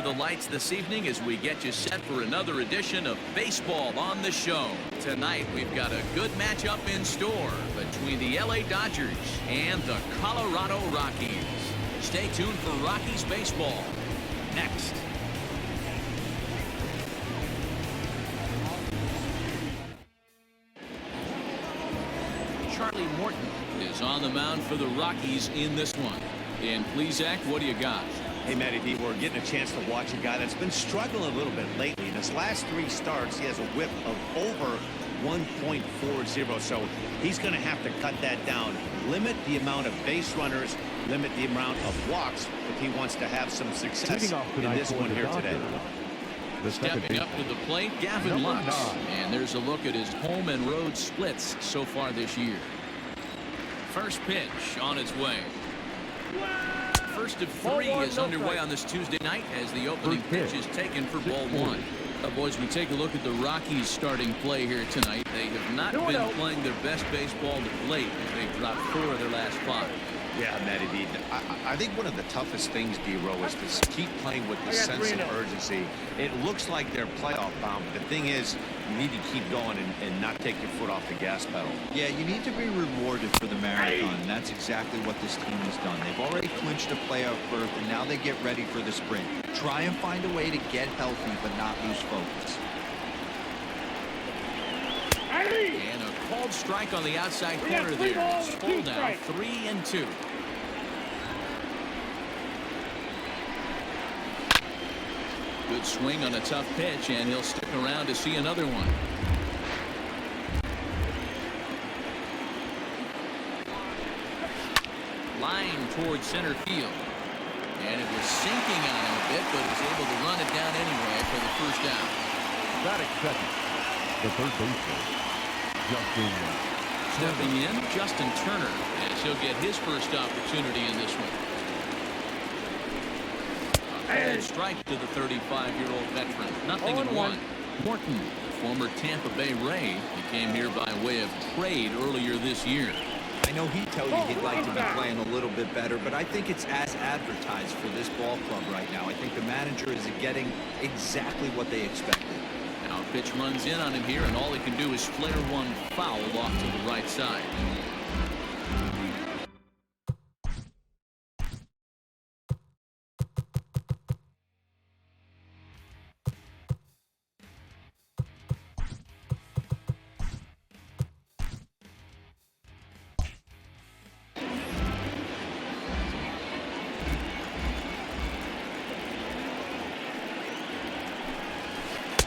the lights this evening as we get you set for another edition of Baseball on the Show. Tonight, we've got a good matchup in store between the LA Dodgers and the Colorado Rockies. Stay tuned for Rockies baseball next. Charlie Morton is on the mound for the Rockies in this one. And please, Zach, what do you got? Hey, Matty D, we're getting a chance to watch a guy that's been struggling a little bit lately. In his last 3 starts, he has a whip of over 1.40, so he's going to have to cut that down. Limit the amount of base runners, limit the amount of walks if he wants to have some success in this one here today. Stepping up to the plate, Gavin Lux. And there's a look at his home and road splits so far this year. First pitch on its way. First of 3 is underway on this Tuesday night as the opening pitch is taken for ball 1. Boys, we take a look at the Rockies starting play here tonight. They have not been playing their best baseball of late. They've dropped 4 of their last 5. Yeah, Matty D. I think one of the toughest things, D-Row, is to keep playing with the sense of urgency. It looks like they're playoff bound, but the thing is, you need to keep going and not take your foot off the gas pedal. Yeah, you need to be rewarded for the marathon, and that's exactly what this team has done. They've already clinched a playoff berth, and now they get ready for the sprint. Try and find a way to get healthy, but not lose focus. And a called strike on the outside corner there. It's pulled out 3-2. Good swing on a tough pitch, and he'll stick around to see another one. Line towards center field. And it was sinking on him a bit, but was able to run it down anyway for the first out. Batting second, the third baseman, Justin. Stepping in, Justin Turner, as he'll get his first opportunity in this one. Called strike to the 35-year-old veteran. Nothing in 1. Morton, the former Tampa Bay Ray, he came here by way of trade earlier this year. I know he'd tell you he'd like to be playing a little bit better, but I think it's as advertised for this ball club right now. I think the manager is getting exactly what they expected. Now pitch runs in on him here, and all he can do is flare one foul off to the right side.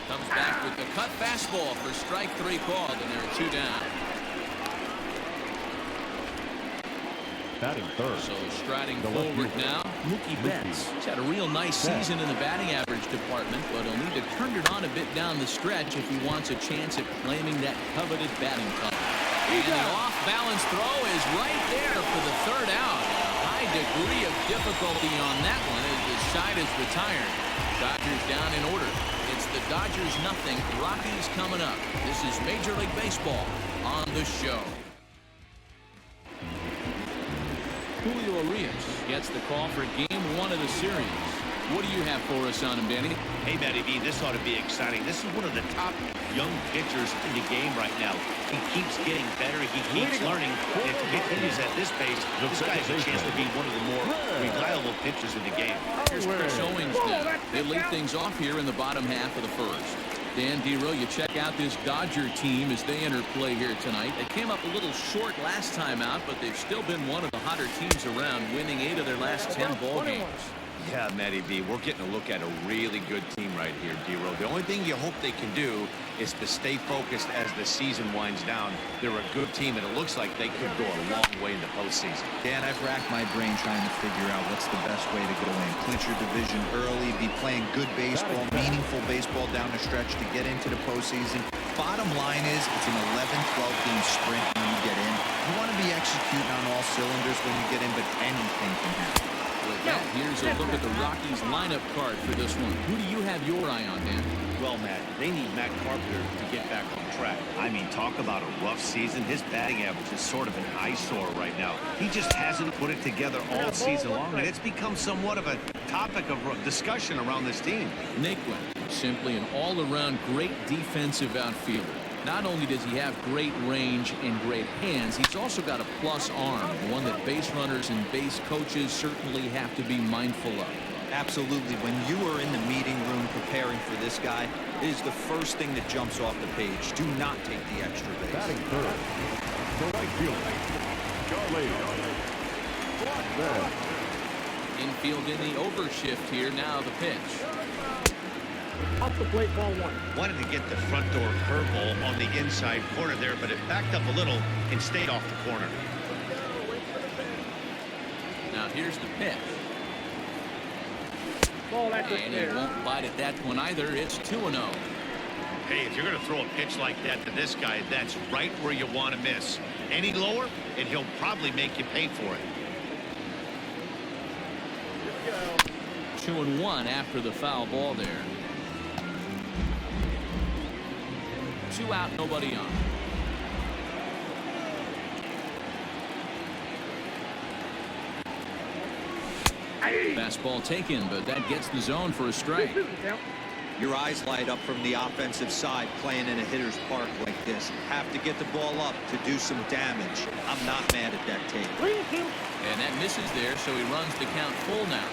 Comes back with the cut fastball for strike 3 called, and there are 2 down. Batting third. So striding forward now, Mookie Betts. He's had a real nice season in the batting average department, but he'll need to turn it on a bit down the stretch if he wants a chance at claiming that coveted batting title. And the off-balance throw is right there for the 3rd out. A high degree of difficulty on that one as the side is retired. Dodgers down in order. It's the Dodgers nothing, Rockies coming up. This is Major League Baseball on the Show. Julio Urias gets the call for game 1 of the series. What do you have for us on him, Danny? Hey, Matty D, this ought to be exciting. This is one of the top young pitchers in the game right now. He keeps getting better. He keeps learning. And if he continues at this pace, this guy has a chance to be one of the more reliable pitchers in the game. Here's Chris Owings now. They lead things off here in the bottom half of the first. Dan Dero, you check out this Dodger team as they enter play here tonight. They came up a little short last time out, but they've still been one of the hotter teams around, winning 8 of their last 10 ball games. Yeah, Matty B, we're getting a look at a really good team right here, D-Row. The only thing you hope they can do is to stay focused as the season winds down. They're a good team, and it looks like they could go a long way in the postseason. Dan, I've racked my brain trying to figure out what's the best way to go in. Clinch your division early, be playing good baseball, meaningful baseball down the stretch to get into the postseason. Bottom line is it's an 11-12 game sprint when you get in. You want to be executing on all cylinders when you get in, but anything can happen. With that, here's a look at the Rockies lineup card for this one. Who do you have your eye on, Dan? Well, Matt, they need Matt Carpenter to get back on track. I mean, talk about a rough season. His batting average is sort of an eyesore right now. He just hasn't put it together all season long, and it's become somewhat of a topic of discussion around this team. Naquin, simply an all-around great defensive outfielder. Not only does he have great range and great hands, he's also got a plus arm, one that base runners and base coaches certainly have to be mindful of. Absolutely. When you are in the meeting room preparing for this guy, it is the first thing that jumps off the page. Do not take the extra base. Batting third, the right fielder, Charlie. Infield in the overshift here. Now the pitch. Off the plate, ball one. Wanted to get the front door curveball on the inside corner there, but it backed up a little and stayed off the corner. Now here's the pitch. Ball, that's And he won't bite at that one either. It's 2-0. Hey, if you're going to throw a pitch like that to this guy, that's right where you want to miss. Any lower, and he'll probably make you pay for it. 2-1 after the foul ball there. 2 out, nobody on. Fastball taken, but that gets the zone for a strike. Your eyes light up from the offensive side playing in a hitter's park like this. Have to get the ball up to do some damage. I'm not mad at that take. And that misses there, so he runs the count full now.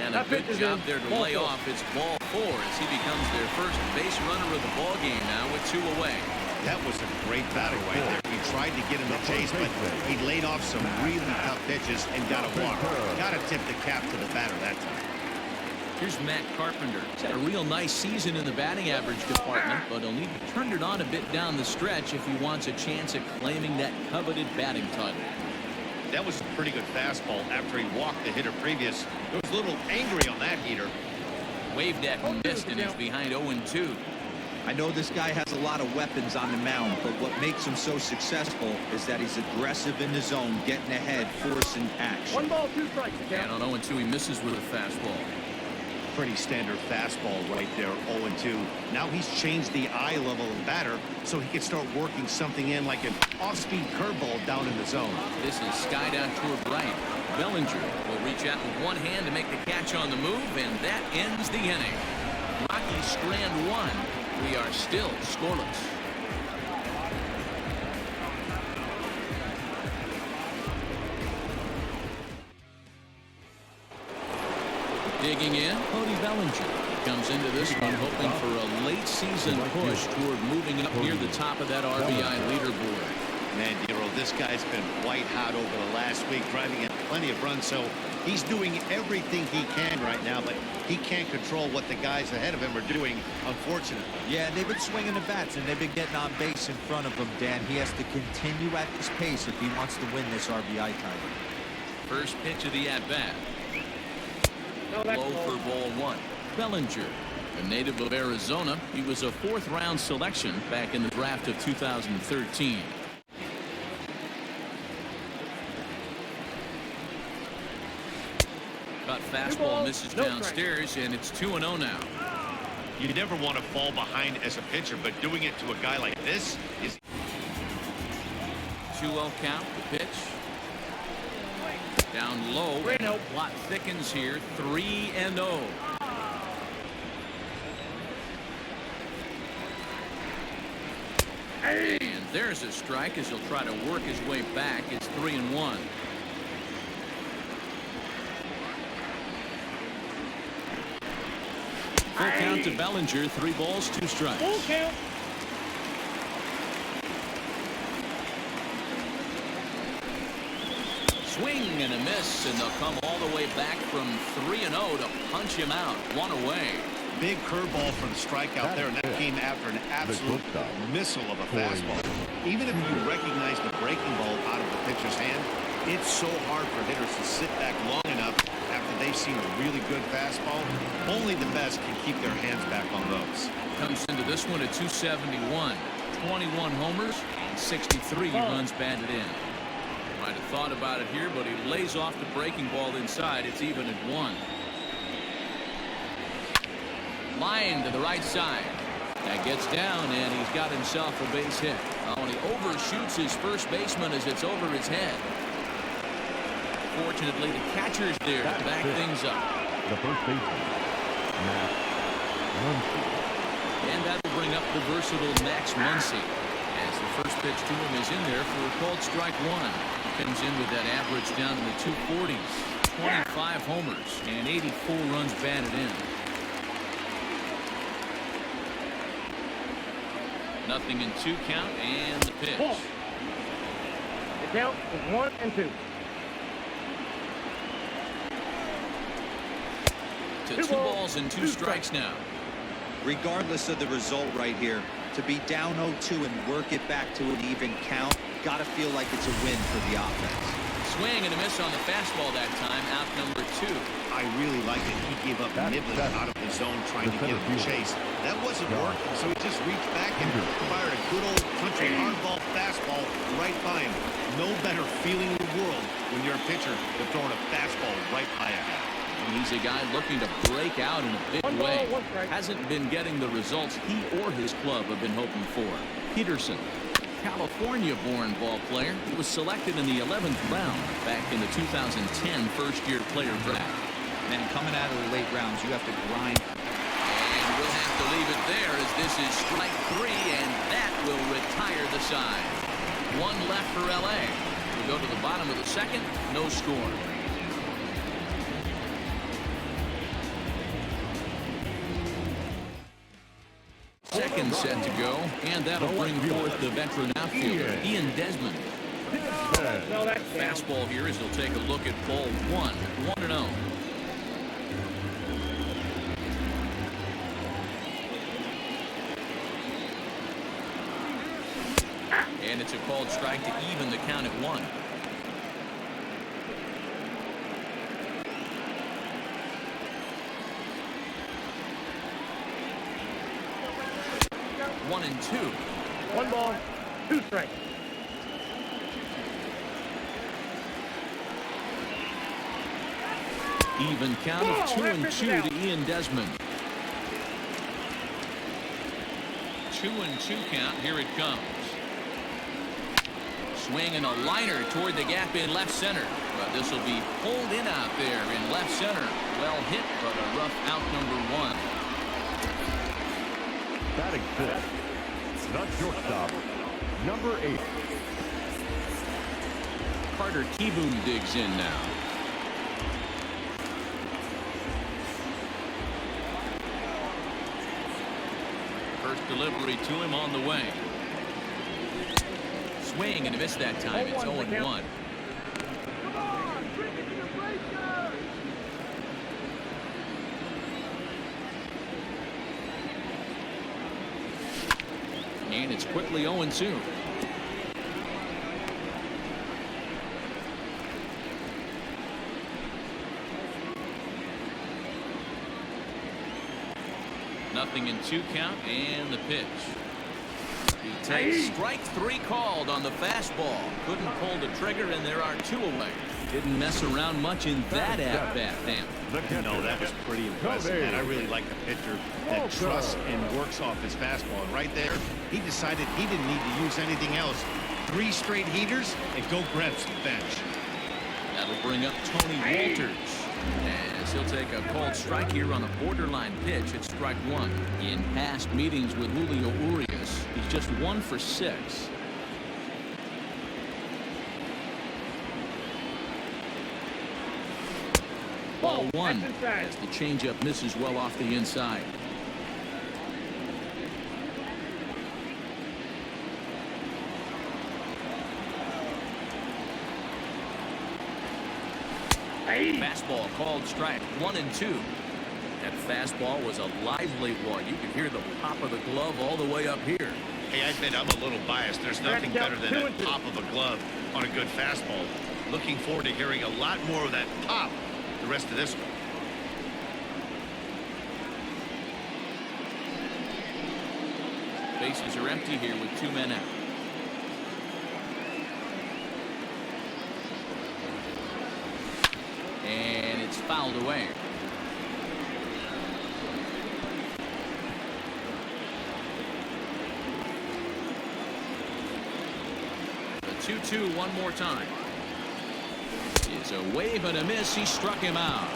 And a good job there to lay off. It's ball 4 as he becomes their first base runner of the ball game now with 2 away. That was a great battle right there. He tried to get him to chase, but he laid off some really tough pitches and got a walk. Got to tip the cap to the batter that time. Here's Matt Carpenter. He's had a real nice season in the batting average department, but he'll need to turn it on a bit down the stretch if he wants a chance at claiming that coveted batting title. That was a pretty good fastball after he walked the hitter previous. He was a little angry on that heater. Waved at and missed, and he's behind 0-2. I know this guy has a lot of weapons on the mound, but what makes him so successful is that he's aggressive in the zone, getting ahead, forcing action. 1 ball, 2 strikes. And on 0-2, he misses with a fastball. Pretty standard fastball right there, 0-2. Now he's changed the eye level of the batter so he can start working something in like an off-speed curveball down in the zone. This is sky down toward right. Bellinger will reach out with one hand to make the catch on the move, and that ends the inning. Rockies strand 1. We are still scoreless. Digging in, Cody Bellinger comes into this one hoping for a late season push toward moving up near the top of that RBI leaderboard. Man, Dero, this guy's been white hot over the last week, driving in plenty of runs, so he's doing everything he can right now, but he can't control what the guys ahead of him are doing, unfortunately. Yeah, they've been swinging the bats, and they've been getting on base in front of him, Dan. He has to continue at this pace if he wants to win this RBI title. First pitch of the at-bat. Low for ball 1. Bellinger, a native of Arizona. He was a 4th-round selection back in the draft of 2013. Cut fastball misses downstairs, and it's 2-0 now. You never want to fall behind as a pitcher, but doing it to a guy like this is 2-0 count. The pitch. Down low. Plot thickens here. 3-0. And there's a strike as he'll try to work his way back. It's 3-1. Full count to Bellinger. 3 balls, 2 strikes. Full count. Swing and a miss, and they'll come all the way back from 3-0 to punch him out. 1 away. big curveball for the strikeout there, and that came after an absolute missile of a fastball. Even if you recognize the breaking ball out of the pitcher's hand, it's so hard for hitters to sit back long enough after they've seen a really good fastball. Only the best can keep their hands back on those. Comes into this one at 271. 21 homers and 63 runs batted in. Might have thought about it here, but he lays off the breaking ball inside. It's even at 1. Line to the right side. That gets down, and he's got himself a base hit. Oh, and he overshoots his first baseman as it's over his head. Fortunately, the catcher's there to back things up. The first baseman, Max Muncy. And that'll bring up the versatile Max Muncy, as the first pitch to him is in there for a called strike 1. Comes in with that average down in the 240s. 25 homers and 84 runs batted in. Nothing in 2 count, and the pitch. Ball. The count is 1 and 2. To 2 balls and 2 strikes now. Regardless of the result right here, to be down 0-2 and work it back to an even count, gotta feel like it's a win for the offense. Swing and a miss on the fastball that time, out number 2. I really like it. He gave up nibbling out of the zone trying to get him to chase. That wasn't working, so he just reached back and fired a good old country hardball fastball right by him. No better feeling in the world when you're a pitcher than throwing a fastball right by a guy. He's a guy looking to break out in a big way. Hasn't been getting the results he or his club have been hoping for. Peterson, California-born ball player. He was selected in the 11th round back in the 2010 first-year player draft. Man, coming out of the late rounds, you have to grind. And we'll have to leave it there as this is strike 3, and that will retire the side. 1 left for L.A. We go to the bottom of the second, no score. Second set to go, and that'll bring forth the veteran outfielder, Ian Desmond. No, that's Fastball here as he'll take a look at ball 1, 1-0. And it's a called strike to even the count at 1. One and 2. 1 ball, 2 strikes. Even count of 2 and 2 to Ian Desmond. 2 and 2 count. Here it comes. Swing and a liner toward the gap in left center. But this will be pulled in out there in left center. Well hit, but a rough out number 1. Batting fifth, the shortstop, number 8. Carter Kieboom digs in now. First delivery to him on the way. Swing and a miss that time. It's 0-1. And it's quickly 0-2. Nothing in 2 count, and the pitch. He takes strike 3 called on the fastball. Couldn't pull the trigger, and there are 2 away. Didn't mess around much in that at-bat, Dan. No, that was pretty impressive, and I really like the pitcher that trusts and works off his fastball. And right there, he decided he didn't need to use anything else. 3 straight heaters, and go grab some bench. That'll bring up Tony Walters, as he'll take a called strike here on a borderline pitch at strike 1. In past meetings with Julio Urias, he's just 1 for 6. Ball 1 as the changeup misses well off the inside. Fastball called strike 1 and 2. That fastball was a lively one. You could hear the pop of the glove all the way up here. Hey, I admit I'm a little biased. There's nothing better than a pop of a glove on a good fastball. Looking forward to hearing a lot more of that pop the rest of this one. Bases are empty here with 2 men out. And it's fouled away. The 2-2 one more time. It's a wave and a miss. He struck him out.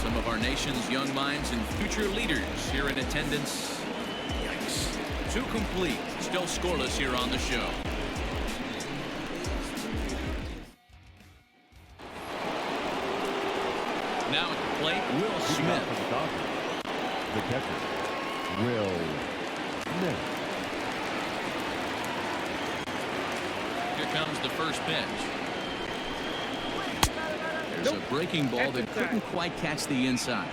Some of our nation's young minds and future leaders here in attendance. Yikes. 2 complete. Still scoreless here on the show. Now at the plate, Will Smith. For the Dodgers, the catcher, Will Smith. Here comes the first pitch. There's a breaking ball that couldn't quite catch the inside.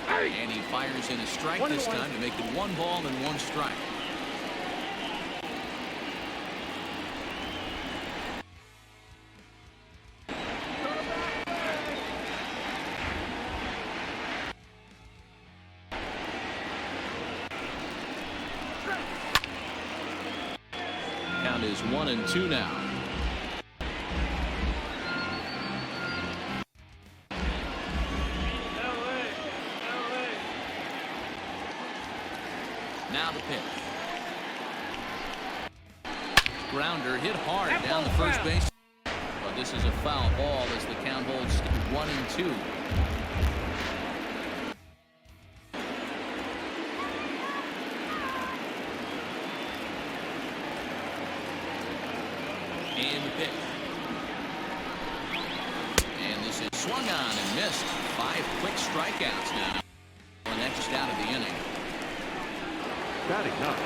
And he fires in a strike this time to make it 1 ball and 1 strike. Count is 1-2 now. Now the pitch. Grounder hit hard down the first base. But this is a foul ball as the count holds 1-2. And the pitch. And this is swung on and missed. 5 quick strikeouts now. And that's just out of the inning. Batting up.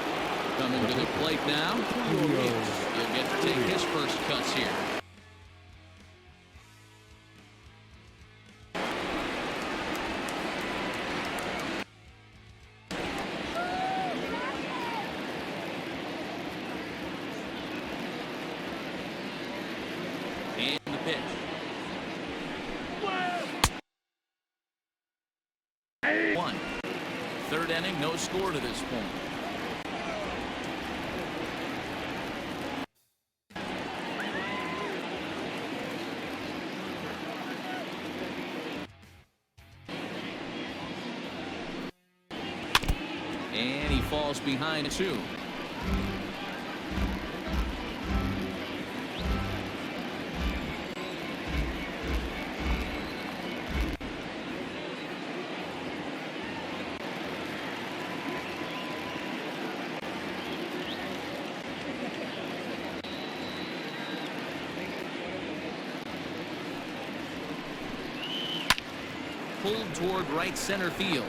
Coming to the plate now. He'll get to take his first cuts here. And the pitch. 1. 3rd inning, no score to this point. And he falls behind 2. Pulled toward right center field.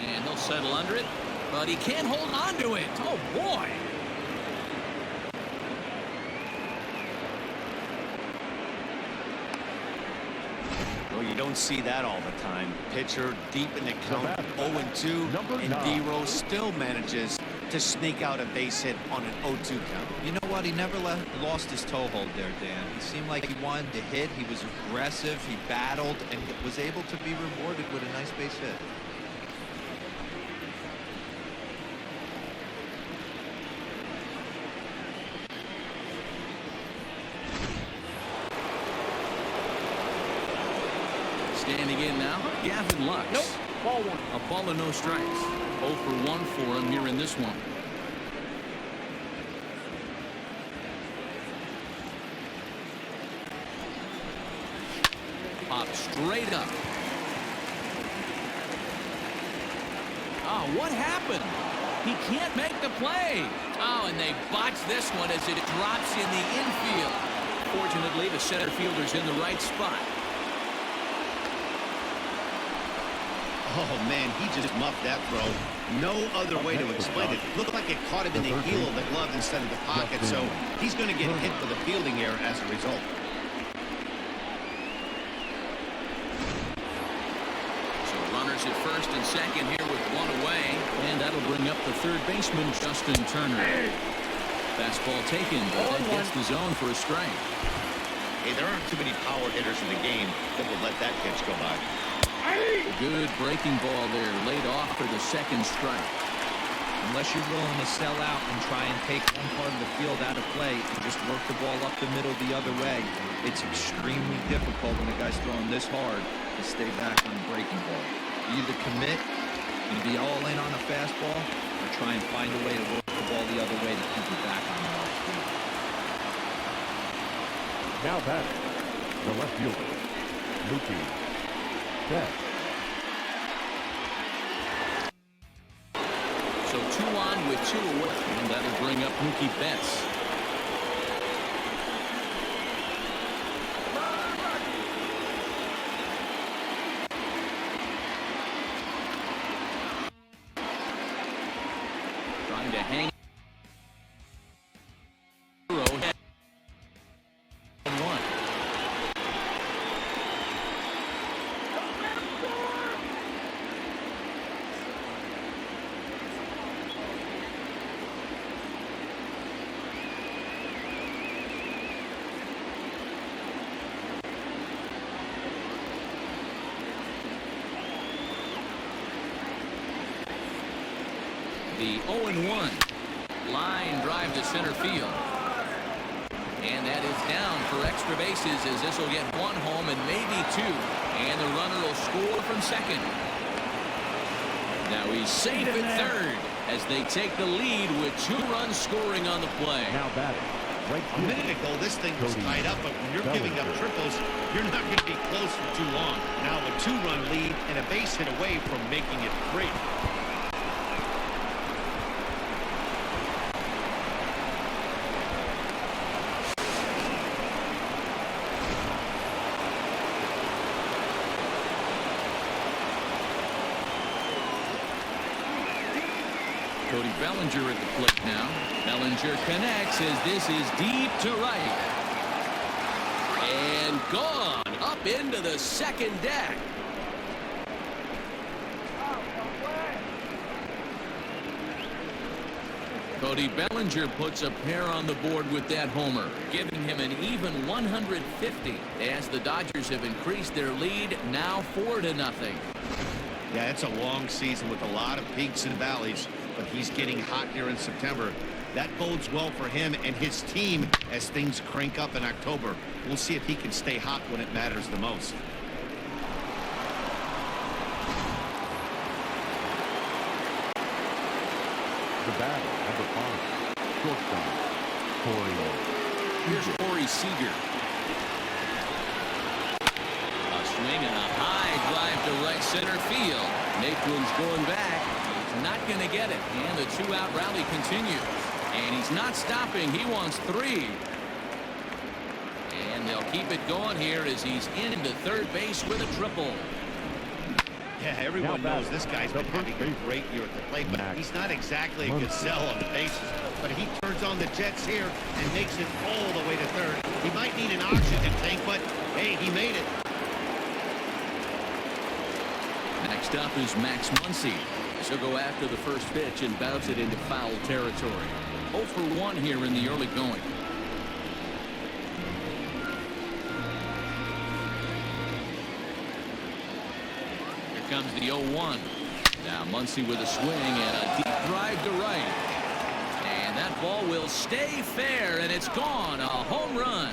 And he'll settle under it, but he can't hold on to it. Oh, boy. Well, you don't see that all the time. Pitcher deep in the count, 0-2, and D-Rose still manages to sneak out a base hit on an 0-2 count. You know what? He never lost his toehold there, Dan. He seemed like he wanted to hit. He was aggressive. He battled and was able to be rewarded with a nice base hit. Standing in now, Gavin Lux. Nope. Ball 1. A ball and no strikes. 0 for 1 for him here in this one. Pop straight up. Oh, what happened? He can't make the play. Oh, and they botch this one as it drops in the infield. Fortunately, the center fielder's in the right spot. Oh, man, he just muffed that throw. No other way to explain it. Looked like it caught him in the heel of the glove instead of the pocket, so he's going to get hit with a fielding error as a result. So runners at first and second here with one away. And that'll bring up the third baseman, Justin Turner. Fastball taken, but that gets the zone for a strike. Hey, there aren't too many power hitters in the game that will let that pitch go by. A good breaking ball there, laid off for the second strike. Unless you're willing to sell out and try and take one part of the field out of play and just work the ball up the middle the other way, it's extremely difficult when the guy's throwing this hard to stay back on a breaking ball. You either commit and be all in on a fastball or try and find a way to work the ball the other way to keep it back on the off speed. Now batting, the left fielder, Mookie Betts. So 2 on with 2 away, and that'll bring up Mookie Betts. Trying to hang. The 0-1 line drive to center field. And that is down for extra bases as this will get 1 home and maybe 2. And the runner will score from second. Now he's safe at third as they take the lead with 2 runs scoring on the play. Now batting, right A minute ago, this thing was tied up, but when you're giving up triples, you're not going to be close for too long. Now a 2-run lead and a base hit away from making it 3. Cody Bellinger at the plate now. Bellinger connects as this is deep to right. And gone up into the second deck. Cody Bellinger puts a pair on the board with that homer, giving him an even 150 as the Dodgers have increased their lead now 4-0. Yeah, it's a long season with a lot of peaks and valleys, but he's getting hot here in September. That bodes well for him and his team as things crank up in October. We'll see if he can stay hot when it matters the most. the bat, number 5, shortstop, Corey. Here's Corey Seager. A swing and a high drive to right center field. Naquin's going back. He's not going to get it. And the 2-out rally continues. And he's not stopping. He wants 3. And they'll keep it going here as he's into third base with a triple. Yeah, everyone knows this guy's been having a great year at the plate, but he's not exactly a gazelle on the bases. But he turns on the Jets here and makes it all the way to third. He might need an oxygen tank, but hey, he made it. Next up is Max Muncy. He'll go after the first pitch and bounce it into foul territory. 0 for 1 here in the early going. Comes the 0-1. Now Muncy with a swing and a deep drive to right. And that ball will stay fair, and it's gone. A home run.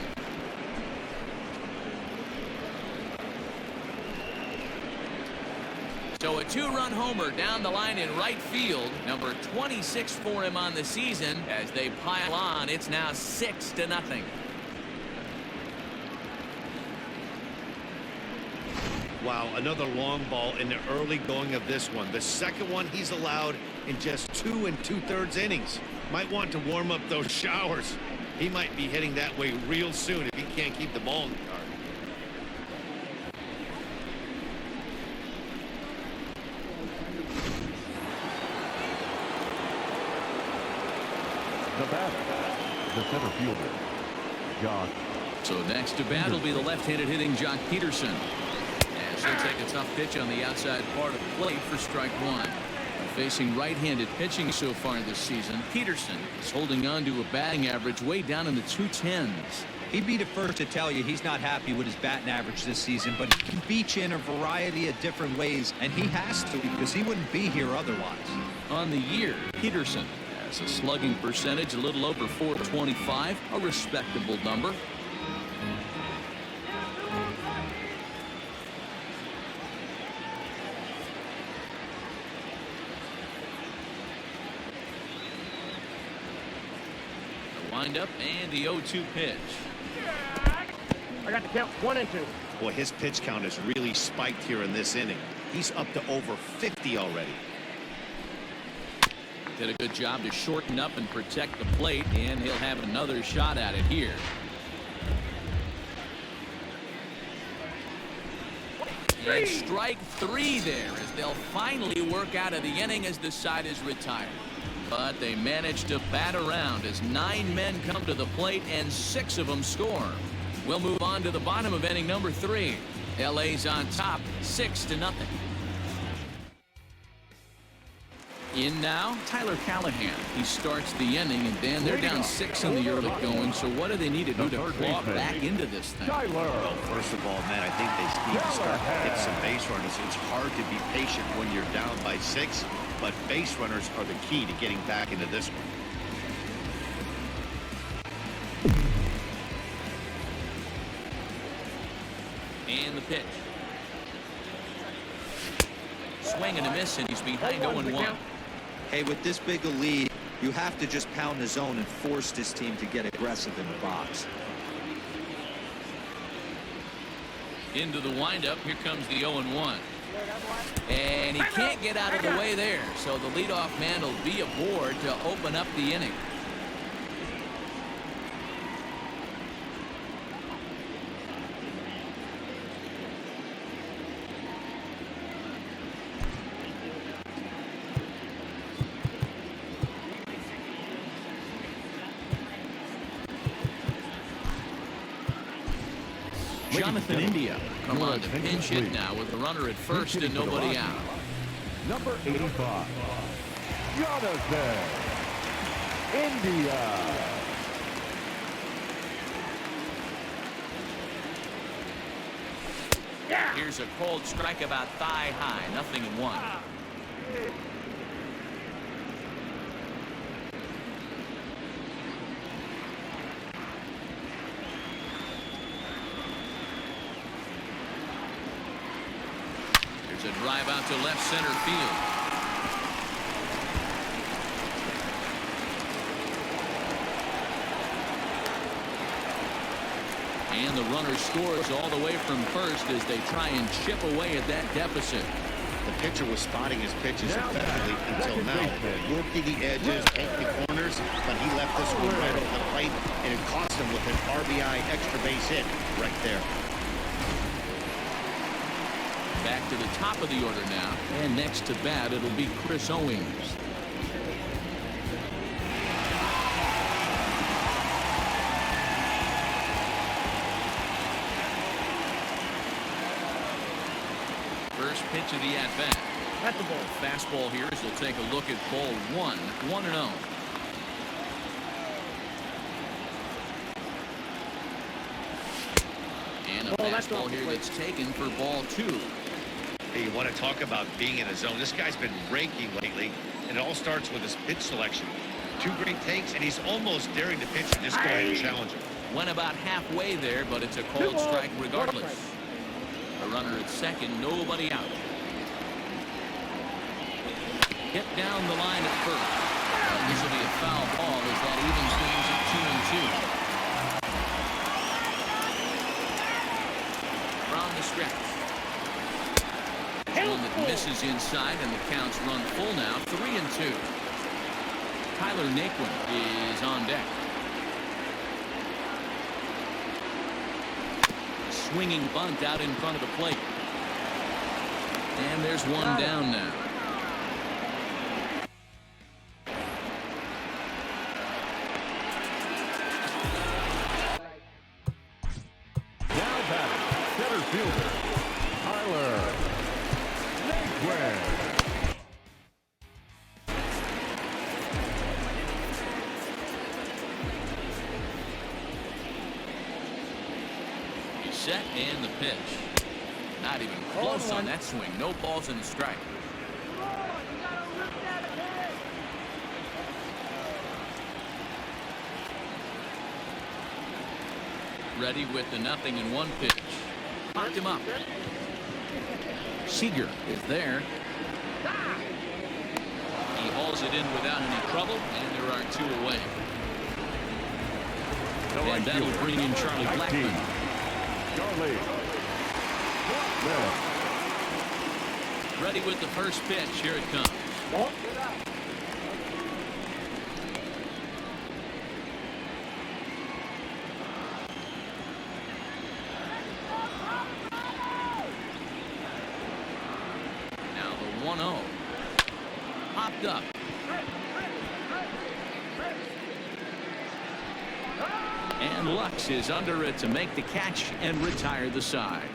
So a 2-run homer down the line in right field. Number 26 for him on the season. As they pile on, it's now 6-0. Wow, another long ball in the early going of this one. The second one he's allowed in just 2 2/3 innings. Might want to warm up those showers. He might be heading that way real soon if he can't keep the ball in the yard. The batter, the center fielder, Josh. So next to bat will be the left-handed hitting Jock Peterson. She'll take a tough pitch on the outside part of the plate for strike one. Facing right-handed pitching so far this season, Peterson is holding on to a batting average way down in the 210s. He'd be the first to tell you he's not happy with his batting average this season, but he can beat you in a variety of different ways, and he has to because he wouldn't be here otherwise. On the year, Peterson has a slugging percentage a little over .425, a respectable number. Wind up and the 0-2 pitch. I got the count 1-2. Boy, his pitch count has really spiked here in this inning. He's up to over 50 already. Did a good job to shorten up and protect the plate, and he'll have another shot at it here. And strike three there as they'll finally work out of the inning as the side is retired. But they managed to bat around as 9 men come to the plate and 6 of them score. We'll move on to the bottom of inning number 3. LA's on top 6-0. In now, Tyler Callahan. He starts the inning, and Dan, they're down 6 in the early going. So what do they need to do to claw back into this thing? Well, first of all, man, I think they need to start to hit some base runners. It's hard to be patient when you're down by 6, but base runners are the key to getting back into this one. And the pitch. Swing and a miss, and he's behind 0-1. Hey, with this big a lead, you have to just pound the zone and force this team to get aggressive in the box. Into the windup. Here comes the 0-1. And he can't get out of the way there. So the leadoff man will be aboard to open up the inning. Jonathan India come on to pinch hit now with the runner at first and nobody out. Number 85, Jonathan India. Here's a cold strike about thigh high, 0-1. A drive out to left center field. And the runner scores all the way from first as they try and chip away at that deficit. The pitcher was spotting his pitches effectively until now, working the edges, taking the corners, but he left this one right over the plate, and it cost him with an RBI extra base hit right there. Back to the top of the order now, and next to bat it'll be Chris Owings. First pitch of the at-bat. At the ball. Fastball here as he'll take a look at ball 1, 1-0. And a fastball here that's taken for ball 2. Hey, you want to talk about being in a zone? This guy's been raking lately, and it all starts with his pitch selection. 2 great takes, and he's almost daring to pitch and just go ahead and challenge him. Went about halfway there, but it's a cold strike regardless. A runner at second, nobody out. Hit down the line at first. This will be a foul ball as that evens things at 2-2. From the stretch. One that misses inside, and the count's run full now, 3-2. Tyler Naquin is on deck. Swinging bunt out in front of the plate. And there's one down now. Now batting, center fielder, Tyler set and the pitch. Not even close on that swing. No balls and a strike. Ready with the 0-1 pitch. Popped him up. Seager is there. He hauls it in without any trouble, and there are 2 away. And that'll bring in Charlie Blackmon. Ready with the first pitch. Here it comes. Now the 1-0. Popped up. And Lux is under it to make the catch and retire the side.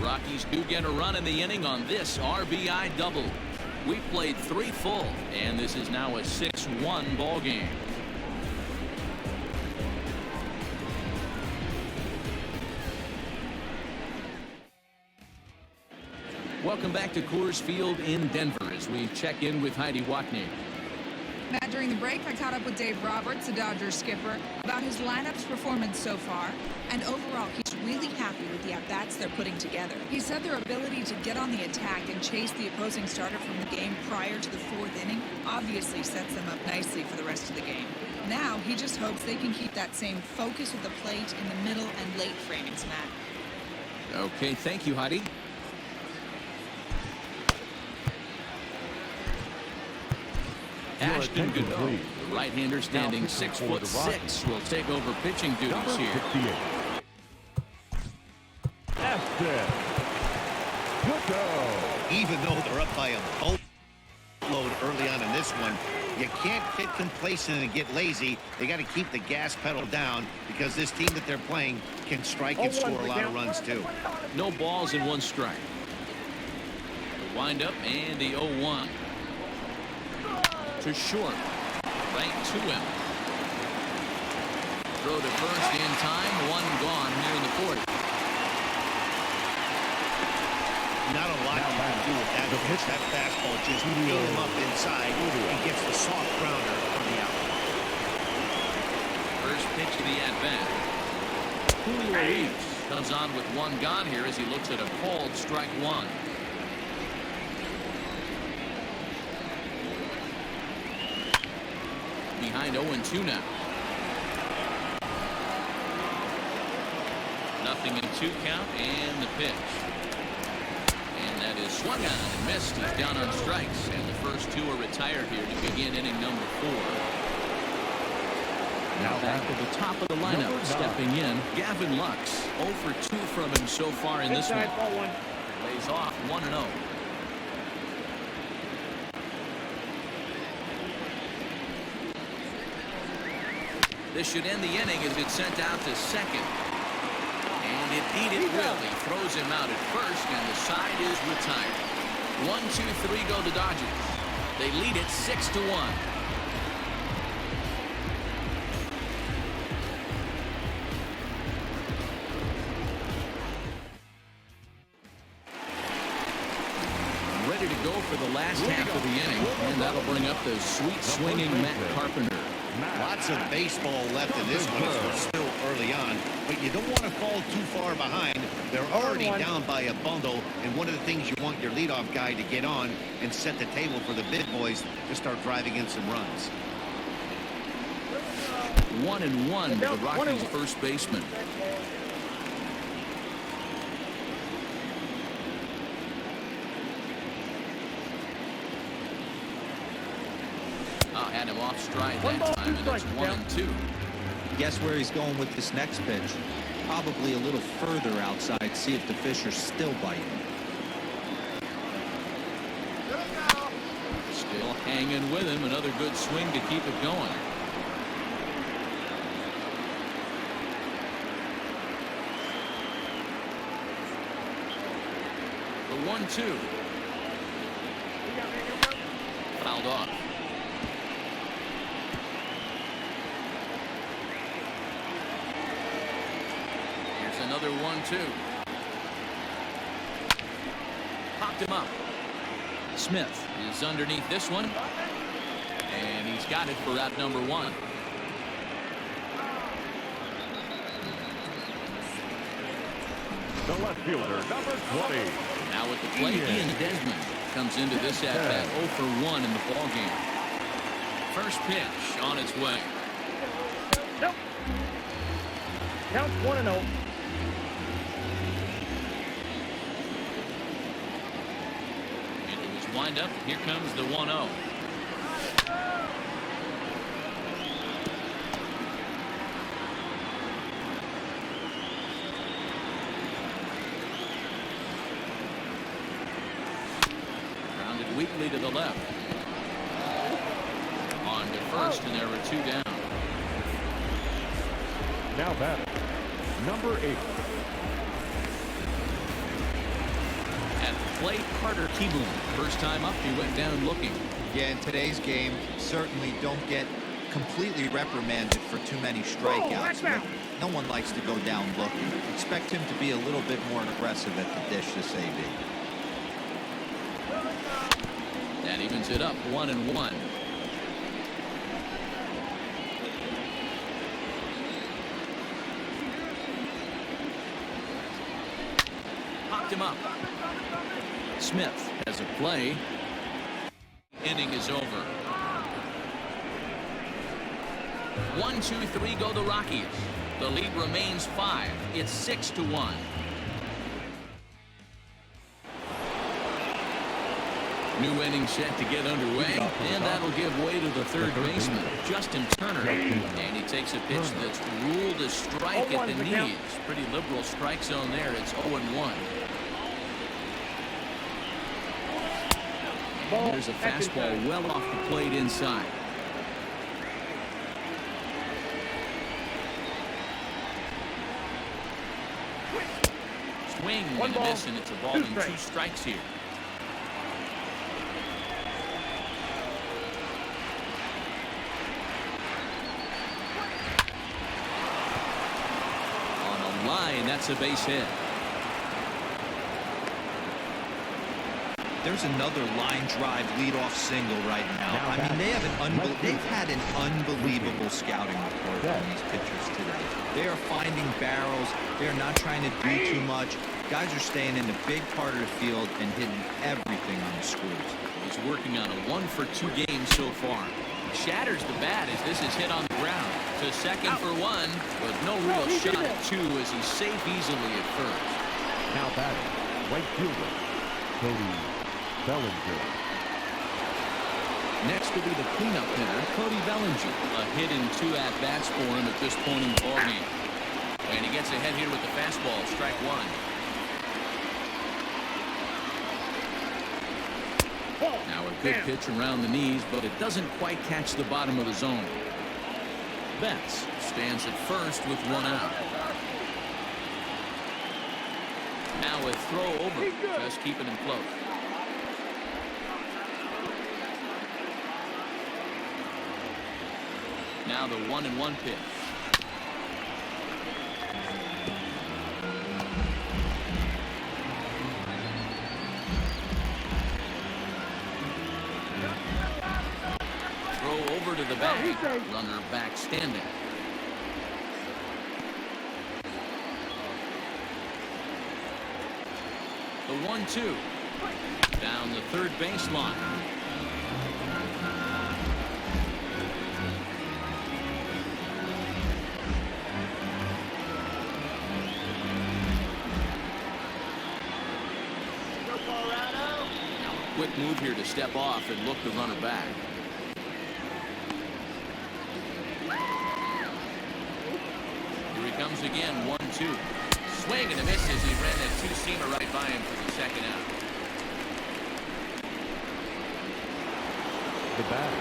Rockies do get a run in the inning on this RBI double. We played 3 full, and this is now a 6-1 ball game. Welcome back to Coors Field in Denver as we check in with Heidi Watney. Matt, during the break, I caught up with Dave Roberts, the Dodgers skipper, about his lineup's performance so far, and overall, he's really happy with the at-bats they're putting together. He said their ability to get on the attack and chase the opposing starter from the game prior to the 4th inning obviously sets them up nicely for the rest of the game. Now, he just hopes they can keep that same focus at the plate in the middle and late framings, Matt. Okay, thank you, Heidi. Ashton Goodall, the right-hander standing 6'6", will take over pitching duties here. Even though they're up by a boatload early on in this one, you can't get complacent and get lazy. They got to keep the gas pedal down because this team that they're playing can strike and score a lot of runs too. No balls and 1 strike. The windup and the 0-1. To short. Right to him. Throw to first in time. 1 gone here in the 4th. Not a lot you can do with that pitch. That fastball just beat him up inside and gets the soft grounder on the out. First pitch of the at-bat. Julio Reeves comes on with 1 gone here as he looks at a called strike 1. Behind 0-2 now. 0-2 count and the pitch. And that is swung on and missed. He's down on strikes, and the first 2 are retired here to begin inning number 4. Now back to the top of the lineup, stepping in, Gavin Lux. 0 for 2 from him so far in this one. Lays off 1-0. This should end the inning as it's sent out to second. And indeed it will. He throws him out at first, and the side is retired. 1-2-3 go the Dodgers. They lead it 6-1. Ready to go for the last half of the inning, and that'll bring up the sweet swinging Matt Carpenter. Lots of baseball left in this one. It's still early on, but you don't want to fall too far behind. They're already down by a bundle, and one of the things you want your leadoff guy to get on and set the table for the big boys to start driving in some runs. 1-1 to the Rockies' first baseman. Had him off stride that time, and it's 1-2. Guess where he's going with this next pitch? Probably a little further outside. See if the fish are still biting. Still hanging with him. Another good swing to keep it going. The 1-2. Fouled off. Another 1-2. Popped him up. Smith is underneath this one. And he's got it for out number 1. The left fielder, number 20. Now at the plate, Ian Desmond comes into this at-bat 0 for 1 in the ballgame. First pitch on its way. Nope. Count 1-0. Into his windup. Here comes the 1-0. Grounded weakly to the left. On to first, and there were 2 down. Now batting, number 8. At the plate, Carter Kieboom. First time up, he went down looking. Yeah, in today's game, certainly don't get completely reprimanded for too many strikeouts. But no one likes to go down looking. Expect him to be a little bit more aggressive at the dish this AB. That evens it up, 1-1. Popped him up. Smith has a play. Inning is over. 1, 2, 3 go the Rockies. The lead remains 5. It's 6-1. New inning set to get underway, and that'll give way to the third baseman, Justin Turner. And he takes a pitch that's ruled a strike at the knees. Pretty liberal strike zone there. It's 0-1. There's a fastball well off the plate inside. Swing and a miss, and it's a ball in 2 strikes here. On a line, that's a base hit. There's another line drive leadoff single right now. I mean, they've had an unbelievable scouting report on these pitchers today. They are finding barrels. They're not trying to do too much. Guys are staying in the big part of the field and hitting everything on the screws. He's working on a 1-for-2 game so far. He shatters the bat as this is hit on the ground. To second for 1, but no real shot at 2 as he's safe easily at first. Now batting, right fielder, Cody Bellinger. Next will be the cleanup hitter, Cody Bellinger. A hit in 2 at-bats for him at this point in the ballgame. And he gets ahead here with the fastball, strike 1. Now a good pitch around the knees, but it doesn't quite catch the bottom of the zone. Betts stands at first with 1 out. Now a throw over, just keeping him close. Now the 1-1 pitch. Throw over to the bag. Runner back standing. The 1-2. Down the third baseline. Quick move here to step off and look the runner back. Here he comes again, 1-2. Swing and a miss as he ran that 2-seamer right by him for the second out. The bat.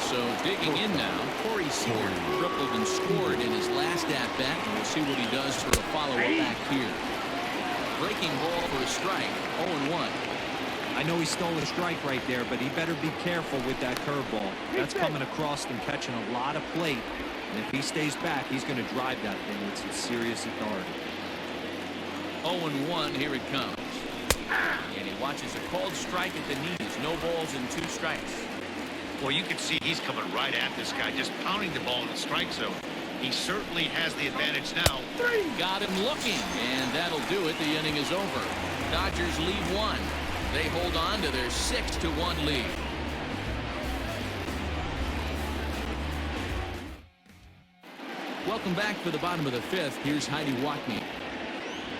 So digging in now, Corey Seager tripled and scored in his last at-bat, and we'll see what he does for a follow-up back here. Breaking ball for a strike, 0-1. I know he stole a strike right there, but he better be careful with that curveball. That's coming across and catching a lot of plate. And if he stays back, he's going to drive that thing with some serious authority. 0-1, here it comes. And he watches a called strike at the knees. No balls and 2 strikes. Well, you can see he's coming right at this guy, just pounding the ball in the strike zone. He certainly has the advantage now. 3. Got him looking, and that'll do it. The inning is over. Dodgers lead 1. They hold on to their 6-1 lead. Welcome back for the bottom of the 5th. Here's Heidi Watney.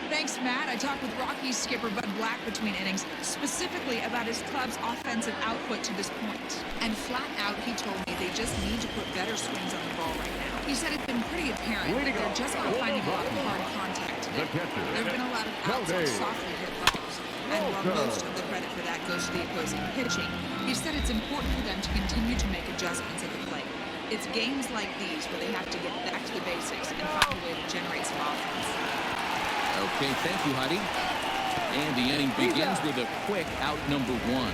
Thanks, Matt. I talked with Rockies skipper Bud Black between innings, specifically about his club's offensive output to this point. And flat out, he told me they just need to put better swings on the ball right now. He said it's been pretty apparent that they're just not finding a lot of hard contact today. There have been a lot of outs on softly hit balls. And while most of the credit for that goes to the opposing pitching, he said it's important for them to continue to make adjustments at the plate. It's games like these where they have to get back to the basics and find a way to generate some offense. Okay, thank you, Heidi. And the inning begins with a quick out number 1.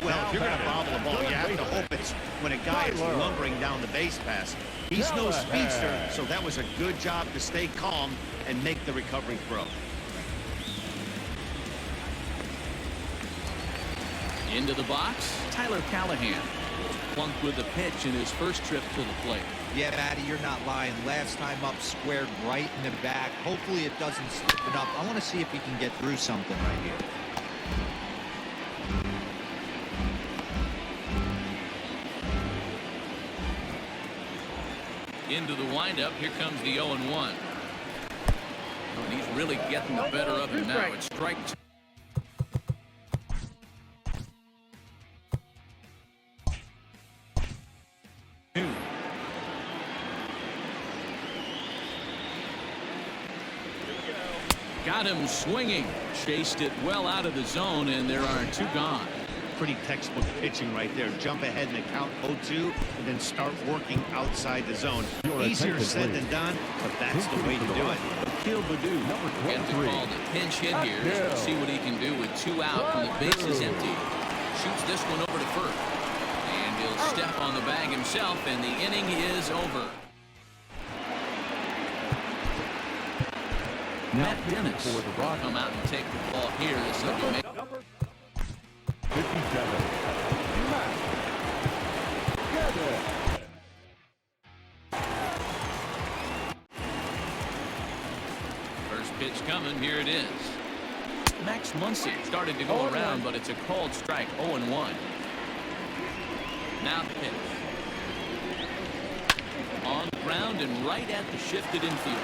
Well, if you're going to bobble the ball, you have to hope it's when a guy is lumbering down the base pass. He's no speedster, so that was a good job to stay calm and make the recovery throw. Into the box, Tyler Callahan. Plunked with the pitch in his first trip to the plate. Yeah, Matty, you're not lying. Last time up, squared right in the back. Hopefully it doesn't slip it up. I want to see if he can get through something right here. Into the windup, here comes the 0-1. And he's really getting the better of him now. It's strike 2. Got him swinging. Chased it well out of the zone, and there are 2 gone. Pretty textbook pitching right there. Jump ahead in the count 0-2 and then start working outside the zone. Easier said than done, but that's the way to do it. Akil Baddoo gets the call to pinch hit here. We'll see what he can do with 2 out and the base is empty. Shoots this one over to first. And he'll step on the bag himself, and the inning is over. Matt Dennis will come out and take the ball here. This will be Number 57. Matt Dennis. First pitch coming. Here it is. Max Muncy started to go around, but it's a called strike. 0-1. Now the pitch. On the ground and right at the shifted infield.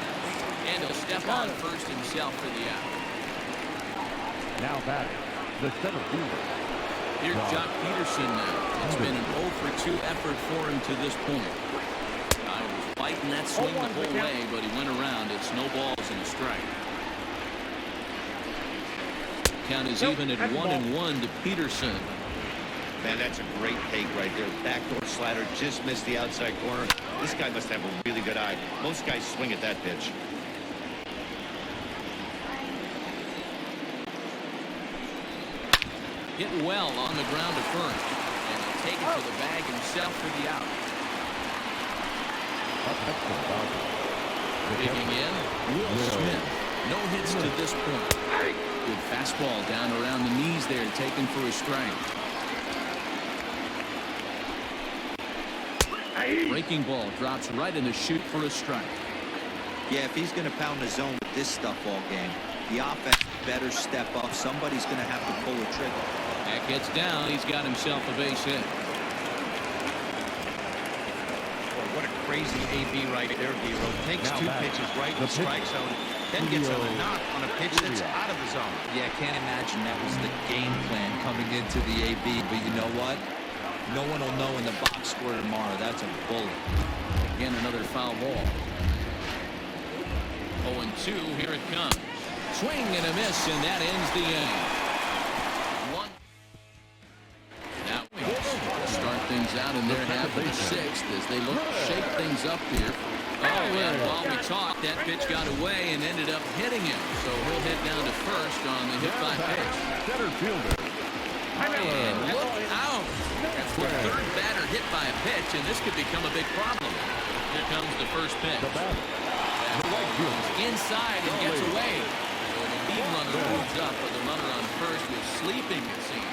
And he'll step on first himself for the out. Now batting, the center fielder. Here's Jock Peterson now. It's been an 0-for-2 effort for him to this point. I was fighting that swing the whole way, but he went around. It's no balls and a strike. Count is even at 1-1 to Peterson. Man, that's a great take right there. Backdoor slider just missed the outside corner. This guy must have a really good eye. Most guys swing at that pitch. Hit well on the ground to first. And he'll take it to the bag himself for the out. Digging in, Will Smith. No hits to this point. Good fastball down around the knees there, taken for a strike. Breaking ball drops right in the chute for a strike. Yeah, if he's going to pound the zone with this stuff all game, the offense better step up. Somebody's going to have to pull a trigger. That gets down. He's got himself a base hit. Boy, what a crazy AB right there, D-Road. Takes 2 pitches right in the strike zone, then gets on a knock on a pitch that's out of the zone. Yeah, I can't imagine that was the game plan coming into the AB. But you know what? No one will know in the box score tomorrow. That's a bullet. Again, another foul ball. 0-2. Here it comes. Swing and a miss, and that ends the inning. Now we start things out in their half of the 6th as they look to shake things up here. Oh, and while we talked, that pitch got away and ended up hitting him. So he'll head down to first on the hit by pitch. Center fielder. And look out. That's the 3rd batter hit by a pitch, and this could become a big problem. Here comes the first pitch. The batter, the right fielder. Inside and gets away. So the lead runner moves up, but the runner on first was sleeping, it seems.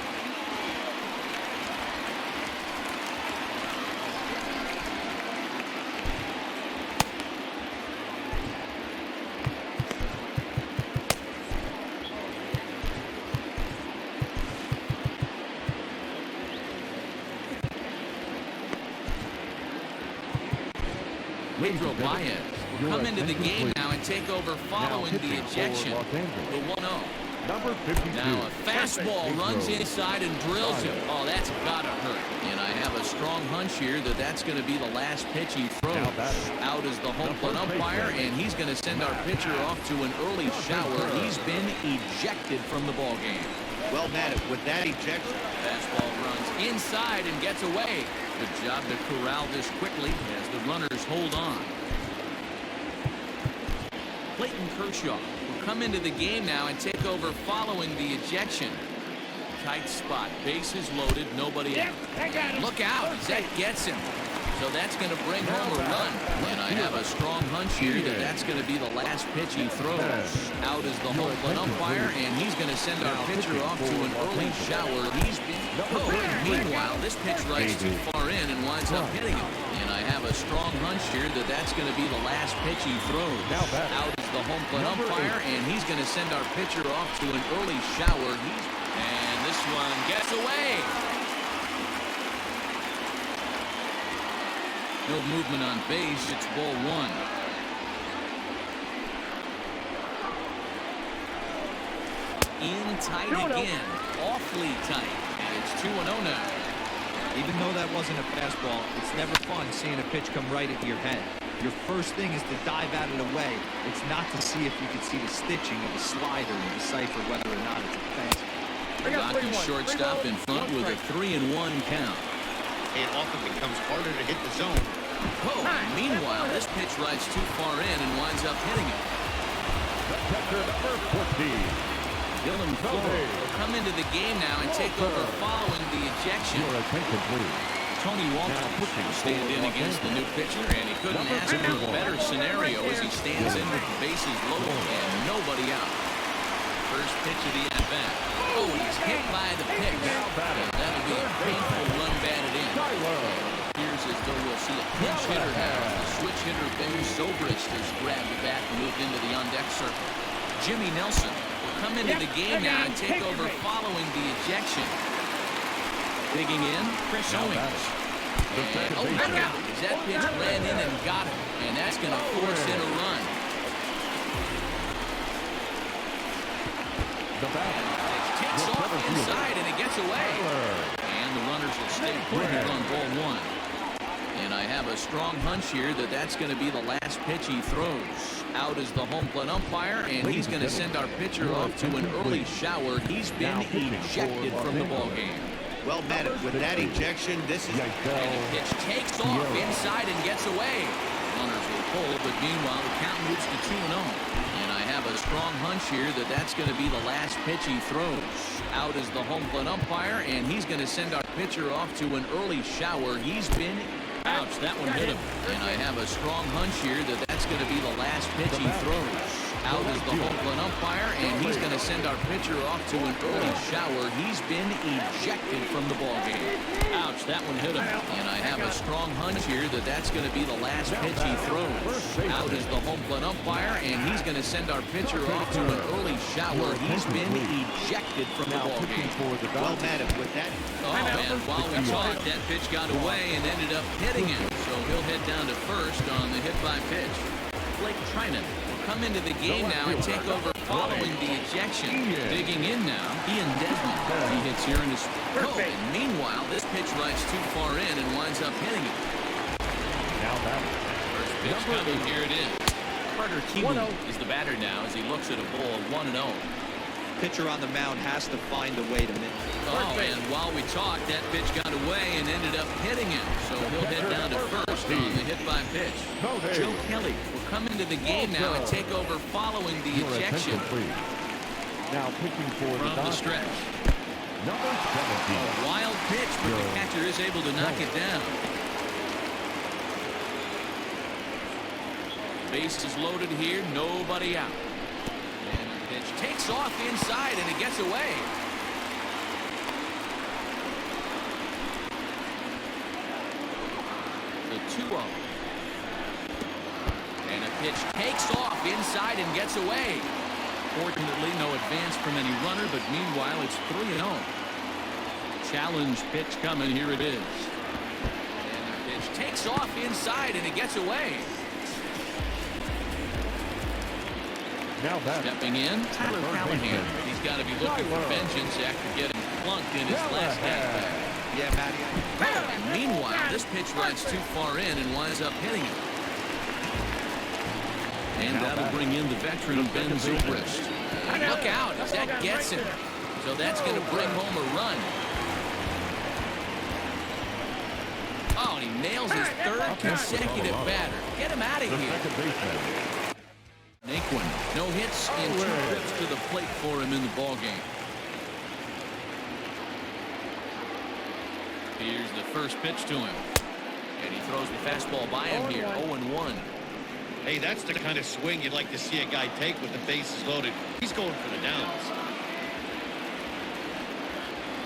Pedro Baez will come into the game now and take over following the ejection. The 1-0. Number 52. Now a fastball runs inside and drills him. Oh, that's gotta hurt. And I have a strong hunch here that that's going to be the last pitch he throws. Out is the home plate umpire, and he's going to send our pitcher off to an early shower. He's been ejected from the ball game. Well, Matt, with that ejection. Fastball runs inside and gets away. Good job to corral this quickly as the runners hold on. Clayton Kershaw will come into the game now and take over following the ejection. Tight spot, bases loaded, nobody out. Look out, as that gets him. So that's going to bring home a run. And I have a strong hunch here that that's going to be the last pitch he throws. Out is the home plate umpire, and he's going to send our pitcher off to an early shower. He's been... Oh, meanwhile, this pitch rides too far in and winds up hitting him. And I have a strong hunch here that that's going to be the last pitch he throws. Out is the home plate umpire, and he's going to send our pitcher off to an early shower. And this one gets away. No movement on base. It's ball one. In tight again. Awfully tight. And it's 2-0 now. Even though that wasn't a fastball, it's never fun seeing a pitch come right into your head. Your first thing is to dive at it away. It's not to see if you can see the stitching of a slider and decipher whether or not it's a fastball. Rockies shortstop in front with a 3-1 count. It often becomes harder to hit the zone. Oh, meanwhile, this pitch rides too far in and winds up hitting it. Catcher number 14. Dylan Cole will come into the game now and take over following the ejection. Your attention, please. Tony Walker will stand in against the new pitcher, and he couldn't ask for a better scenario as he stands in with the bases loaded and nobody out. First pitch of the at-bat. Oh, he's hit by the pitch. And that'll be a painful run batted in. Appears as though we'll see a pinch hitter now. The switch hitter Ben Zobrist has grabbed the bat and moved into the on-deck circle. Jimmy Nelson will come into the game now and take over following the ejection. Digging in, Chris Owings. And, oh, look out! As that pitch ran in and got him. And that's going to force in a run. The bat. Kicks off inside and it gets away. And the runners will stay put here on ball one. And I have a strong hunch here that that's going to be the last pitch he throws. Out is the home plate umpire, and he's going to send our pitcher off to an early shower. He's been ejected from the ball game. Well, Matt, with that ejection, this is... And the pitch takes off inside and gets away. Runners will pull, but meanwhile, the count moves to 2-0. And I have a strong hunch here that that's going to be the last pitch he throws. Out is the home plate umpire, and he's going to send our pitcher off to an early shower. He's been... Ouch, that one hit him. And I have a strong hunch here that that's going to be the last pitch he throws. Out is the home plate umpire, and he's going to send our pitcher off to an early shower. He's been ejected from the ball game. Ouch, that one hit him. And I have a strong hunch here that that's going to be the last pitch he throws. Out is the home plate umpire, and he's going to send our pitcher off to an early shower. He's been ejected from the ball game. Well, Matt, with that... Oh, and while we talked, that pitch got away and ended up hitting him. So he'll head down to first on the hit by pitch. Blake Trinan will come into the game now and take over following the ejection. Digging in now, Ian Desmond. He hits here in his... Oh, and meanwhile, this pitch rides too far in and winds up hitting him. Now that First pitch coming, here it is. Carter Kieboom is the batter now as he looks at a ball 1-0. Pitcher on the mound has to find a way to miss. Oh, and while we talked, that pitch got away and ended up hitting him. So he'll head down to first on the hit by pitch. Joe Kelly will come into the game now and take over following the ejection. Now pitching for From the stretch. Number 17. A wild pitch, but the catcher is able to knock it down. Bases loaded here, nobody out. And the pitch takes off inside, and it gets away. The 2-0. And a pitch takes off inside and gets away. Fortunately, no advance from any runner, but meanwhile, it's 3-0. Challenge pitch coming. Here it is. And the pitch takes off inside, and it gets away. Now that Stepping in, Tyler Callahan. He's got to be looking for vengeance after getting plunked in his last at-bat. Yeah, Matty. And meanwhile, this pitch rides too far in and winds up hitting him. And that'll bring in the veteran Ben Zobrist. Look out, as that gets him. So that's going to bring home a run. Oh, and he nails his third consecutive batter. Get him out of the here. second baseman. Naquin, no hits and 2 trips to the plate for him in the ballgame. Here's the first pitch to him. And he throws the fastball by him here, 0-1. Hey, that's the kind of swing you'd like to see a guy take with the bases loaded. He's going for the downs.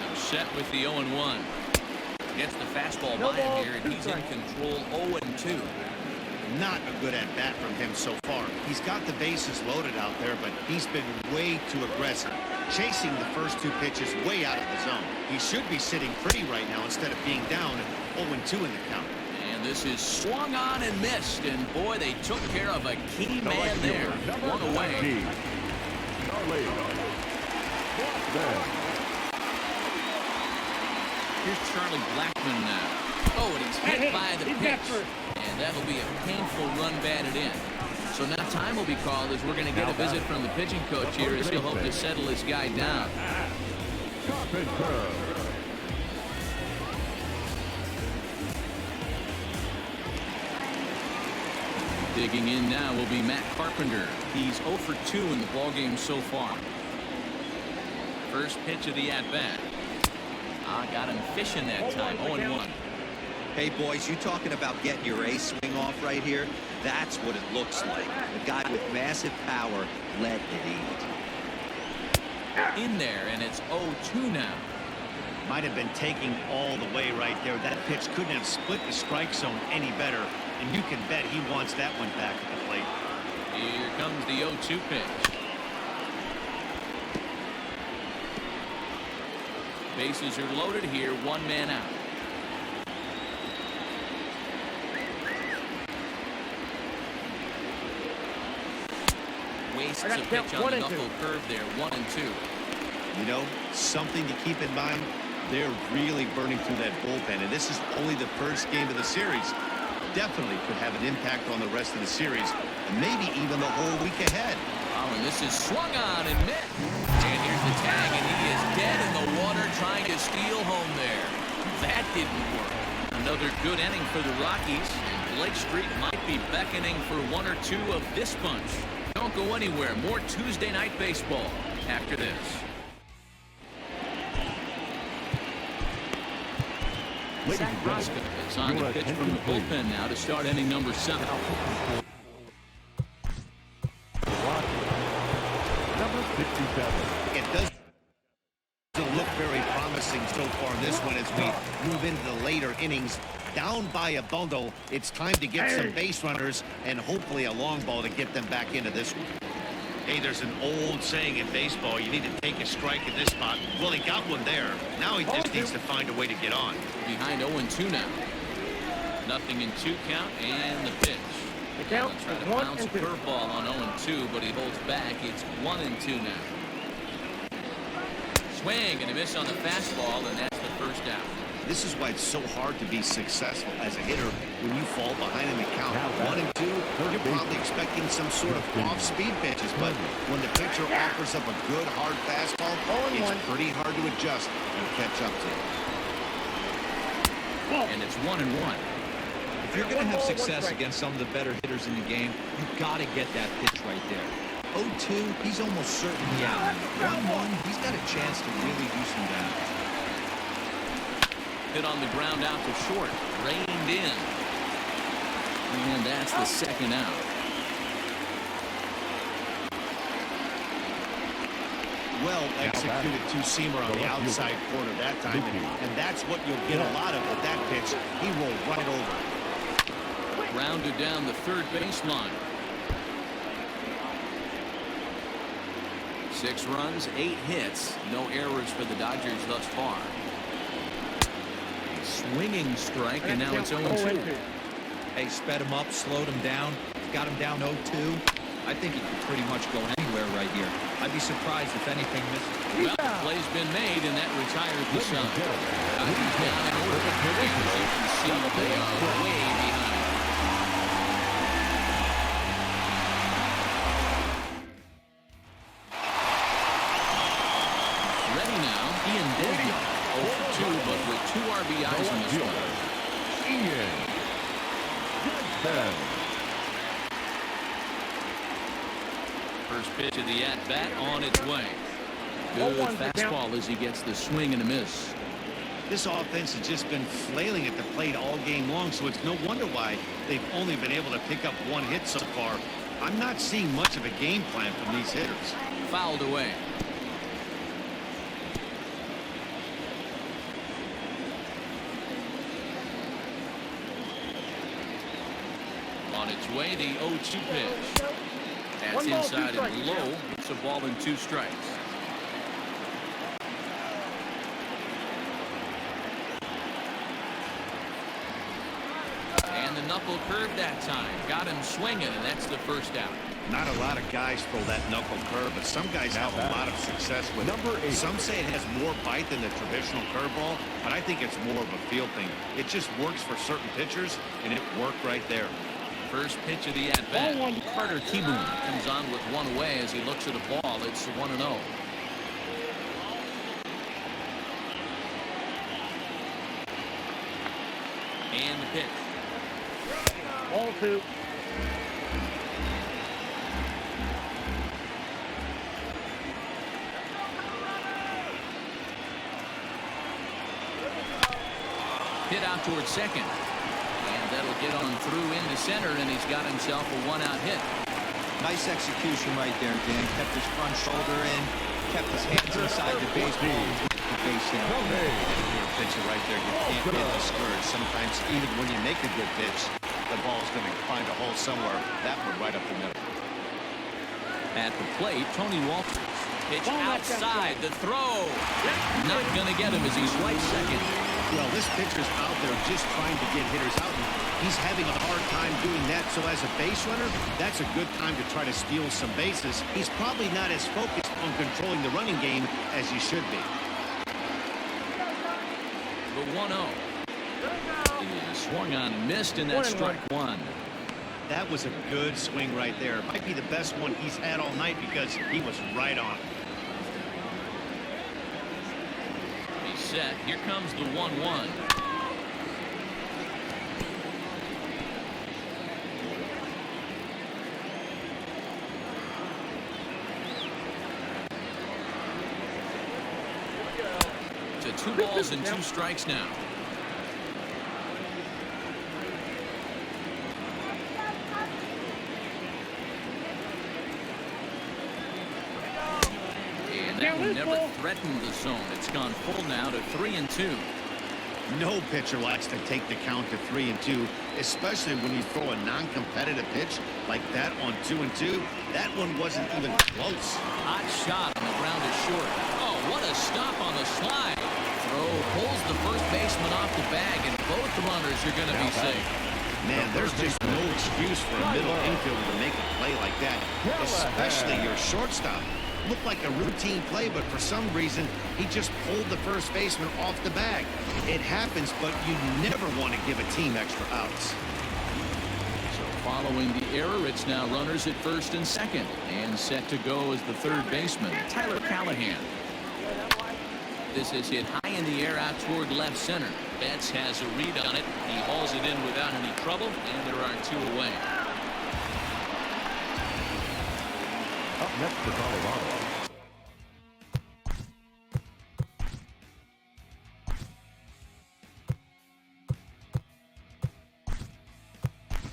I'm set with the 0-1. Gets the fastball by him here, and he's in control, 0-2. Not a good at-bat from him so far. He's got the bases loaded out there, but he's been way too aggressive, chasing the first 2 pitches way out of the zone. He should be sitting pretty right now instead of being down 0-2 in the count. And this is swung on and missed, and boy, they took care of a key man there. 1 away. Here's Charlie Blackmon now. Oh, and he's hit by the pitch. And that'll be a painful run batted in. So now time will be called as we're going to get a visit from the pitching coach here as he'll hope to settle his guy down. Digging in now will be Matt Carpenter. He's 0 for 2 in the ballgame so far. First pitch of the at-bat. Got him fishing that time, 0-1. Hey, boys, you talking about getting your ace swing off right here? That's what it looks like. A guy with massive power, let it eat. In there, and it's 0-2 now. Might have been taking all the way right there. That pitch couldn't have split the strike zone any better, and you can bet he wants that one back at the plate. Here comes the 0-2 pitch. Bases are loaded here, 1 man out. Wastes a pitch on the knuckle curve there, 1-2. You know, something to keep in mind, they're really burning through that bullpen, and this is only the first game of the series. Definitely could have an impact on the rest of the series, and maybe even the whole week ahead. Oh, and this is swung on and missed. And here's the tag, and he is dead in the water trying to steal home there. That didn't work. Another good inning for the Rockies, and Blake Street might be beckoning for 1 or 2 of this bunch. Don't go anywhere. More Tuesday night baseball after this. Zach Roscoe is on the pitch from the bullpen now to start inning number 7. Number 57. It doesn't look very promising so far in this one as we move into the later innings. Down by a bundle, it's time to get some base runners and hopefully a long ball to get them back into this one. Hey, there's an old saying in baseball, you need to take a strike in this spot. Well, he got one there. Now he just needs to find a way to get on. Behind 0-2 now. Nothing in 2 count, and the pitch. The count Try to is bounce a 1-2. curveball on 0-2, but he holds back. It's 1-2 now. Swing and a miss on the fastball, and that's the first out. This is why it's so hard to be successful as a hitter when you fall behind in the count. 1 and 2, you're probably expecting some sort of off-speed pitches, but when the pitcher offers up a good, hard fastball, it's pretty hard to adjust and catch up to it. And it's 1-1. If you're going to have success against some of the better hitters in the game, you've got to get that pitch right there. 0-2, he's almost certainly out. 1-1, he's got a chance to really do some damage. Hit on the ground out to short. Reined in. And that's the second out. well-executed two-seamer on the outside corner that time, and that's what you'll get a lot of with that pitch. He rolled right over. Rounded down the third baseline. 6 runs, 8 hits, no errors for the Dodgers thus far. Swinging strike, and now it's 0-2. Hey, sped him up, slowed him down, got him down 0-2. I think he could pretty much go anywhere right here. I'd be surprised if anything misses. Well, the play's been made, and that retires the side. He's down in order. As you can see, they are way behind. Ready now, Ian Devlin. 0-2, but with 2 RBIs in this one. Ian Devlin. First pitch of the at-bat on its way. Good fastball as he gets the swing and a miss. This offense has just been flailing at the plate all game long, so it's no wonder why they've only been able to pick up 1 hit so far. I'm not seeing much of a game plan from these hitters. Fouled away. On its way, the 0-2 pitch. That's inside and low. It's a ball and 2 strikes. And the knuckle curve that time. Got him swinging, and that's the first out. Not a lot of guys throw that knuckle curve, but some guys have a lot of success with it. Some say it has more bite than the traditional curveball, but I think it's more of a feel thing. It just works for certain pitchers, and it worked right there. First pitch of the at-bat. Carter Kieboom comes on with 1 away as he looks at the ball. It's 1-0. And the pitch. Ball 2. Hit out towards second. That'll get on through into center, and he's got himself a 1-out hit. Nice execution right there, Dan. Kept his front shoulder in, kept his hands inside the baseball, the base down. You're a pitcher right there. You can't get discouraged. Sometimes, even when you make a good pitch, the ball's going to find a hole somewhere. That one right up the middle. At the plate, Tony Walters. Pitch outside, the throw. Not going to get him as he swipes second. Well, this pitcher's out there just trying to get hitters out. He's having a hard time doing that, so as a base runner, that's a good time to try to steal some bases. He's probably not as focused on controlling the running game as he should be. The 1-0. He swung on, missed, and that's strike 1. That was a good swing right there. Might be the best one he's had all night because he was right on. Set. Here comes the 1-1. To 2 balls and 2 strikes now. That one never threatened the zone. It's gone full now to 3-2. No pitcher likes to take the count to 3-2, especially when you throw a non-competitive pitch like that on 2-2. That one wasn't even close. Hot shot on the ground is short. Oh, what a stop on the slide. Throw pulls the first baseman off the bag, and both runners are going to be safe. Man, there's just no excuse for a middle infielder to make a play like that, especially your shortstop. Looked like a routine play, but for some reason, he just pulled the first baseman off the bag. It happens, but you never want to give a team extra outs. So following the error, it's now runners at first and second. And set to go as the third baseman, Tyler Callahan. This is hit high in the air out toward left center. Betts has a read on it. He hauls it in without any trouble, and there are 2 away. Up next for Colorado.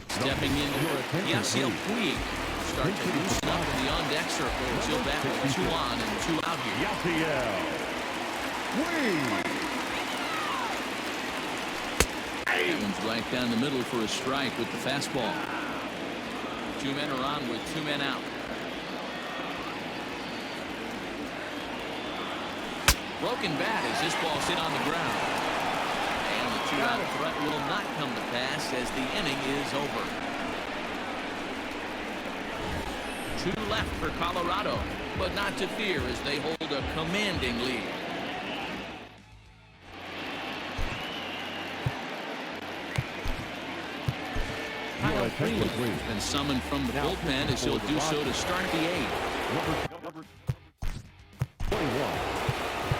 Stepping in, Yasiel Puig. start to loosen up in the on-deck circle. He'll bat with 2 on and 2 out here. That one's right down the middle for a strike with the fastball. 2 men are on with 2 men out. Broken bat as this ball's hit on the ground. And the 2-out threat will not come to pass as the inning is over. 2 left for Colorado, but not to fear as they hold a commanding lead. Freeland has been summoned from the bullpen as he'll do so to start the 8th. Number 21,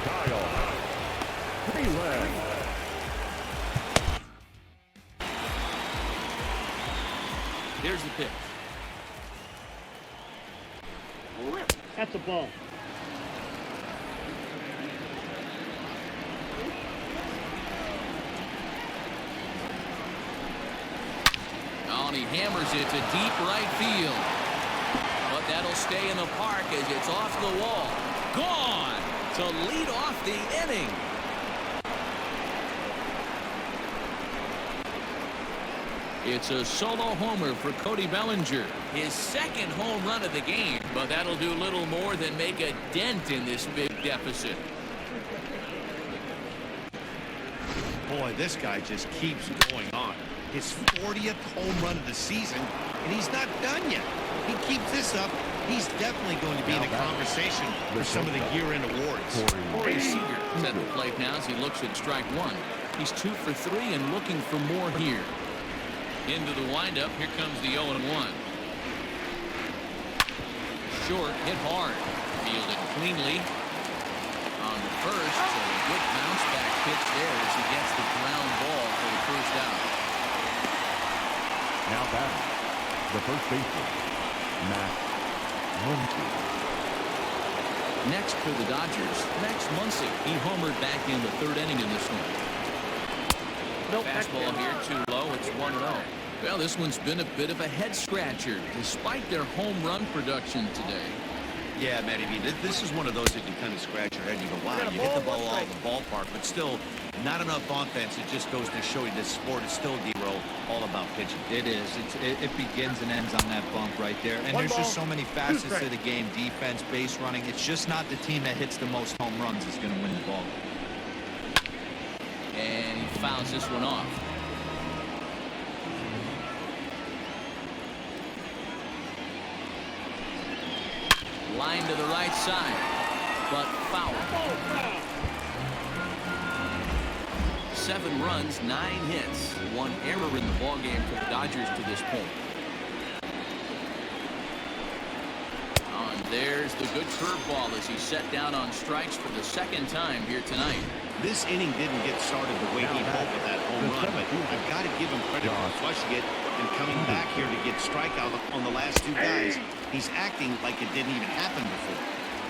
Kyle Freeland. Here's the pitch. That's a ball. Oh, and he hammers it to deep right field. But that'll stay in the park as it's off the wall. Gone to lead off the inning. It's a solo homer for Cody Bellinger. His 2nd home run of the game, but that'll do little more than make a dent in this big deficit. Boy, this guy just keeps going on. His 40th home run of the season, and he's not done yet. He keeps this up, he's definitely going to be in the conversation for some of the year-end awards. Corey Seager is at the plate now as he looks at strike 1. He's 2 for 3 and looking for more here. Into the windup, here comes the 0-1. Short, hit hard. Fielded cleanly. On the first, so a good bounce back pitch there as he gets the ground ball for the first out. Now batting, the first baseman, Matt Muncy. Next for the Dodgers, Max Muncy. He homered back in the 3rd inning in this one. Fastball here too low. It's 1-0. Well, this one's been a bit of a head scratcher despite their home run production today. Yeah, Matty V, this is one of those that you kind of scratch your head and you go, wow, you hit the ball out of the ballpark, but still not enough offense. It just goes to show you this sport is still, D-Roll, all about pitching. It is. It begins and ends on that bump right there. And there's just so many facets to the game. Defense, base running. It's just not the team that hits the most home runs is going to win the ball. And he fouls this one off. Line to the right side, but foul. 7 runs, 9 hits, 1 error in the ballgame for the Dodgers to this point. And there's the good curveball as he's set down on strikes for the 2nd time here tonight. This inning didn't get started the way he hoped with that home run, but I've got to give him credit for flushing it and coming back here to get strikeout on the last 2 guys. He's acting like it didn't even happen before.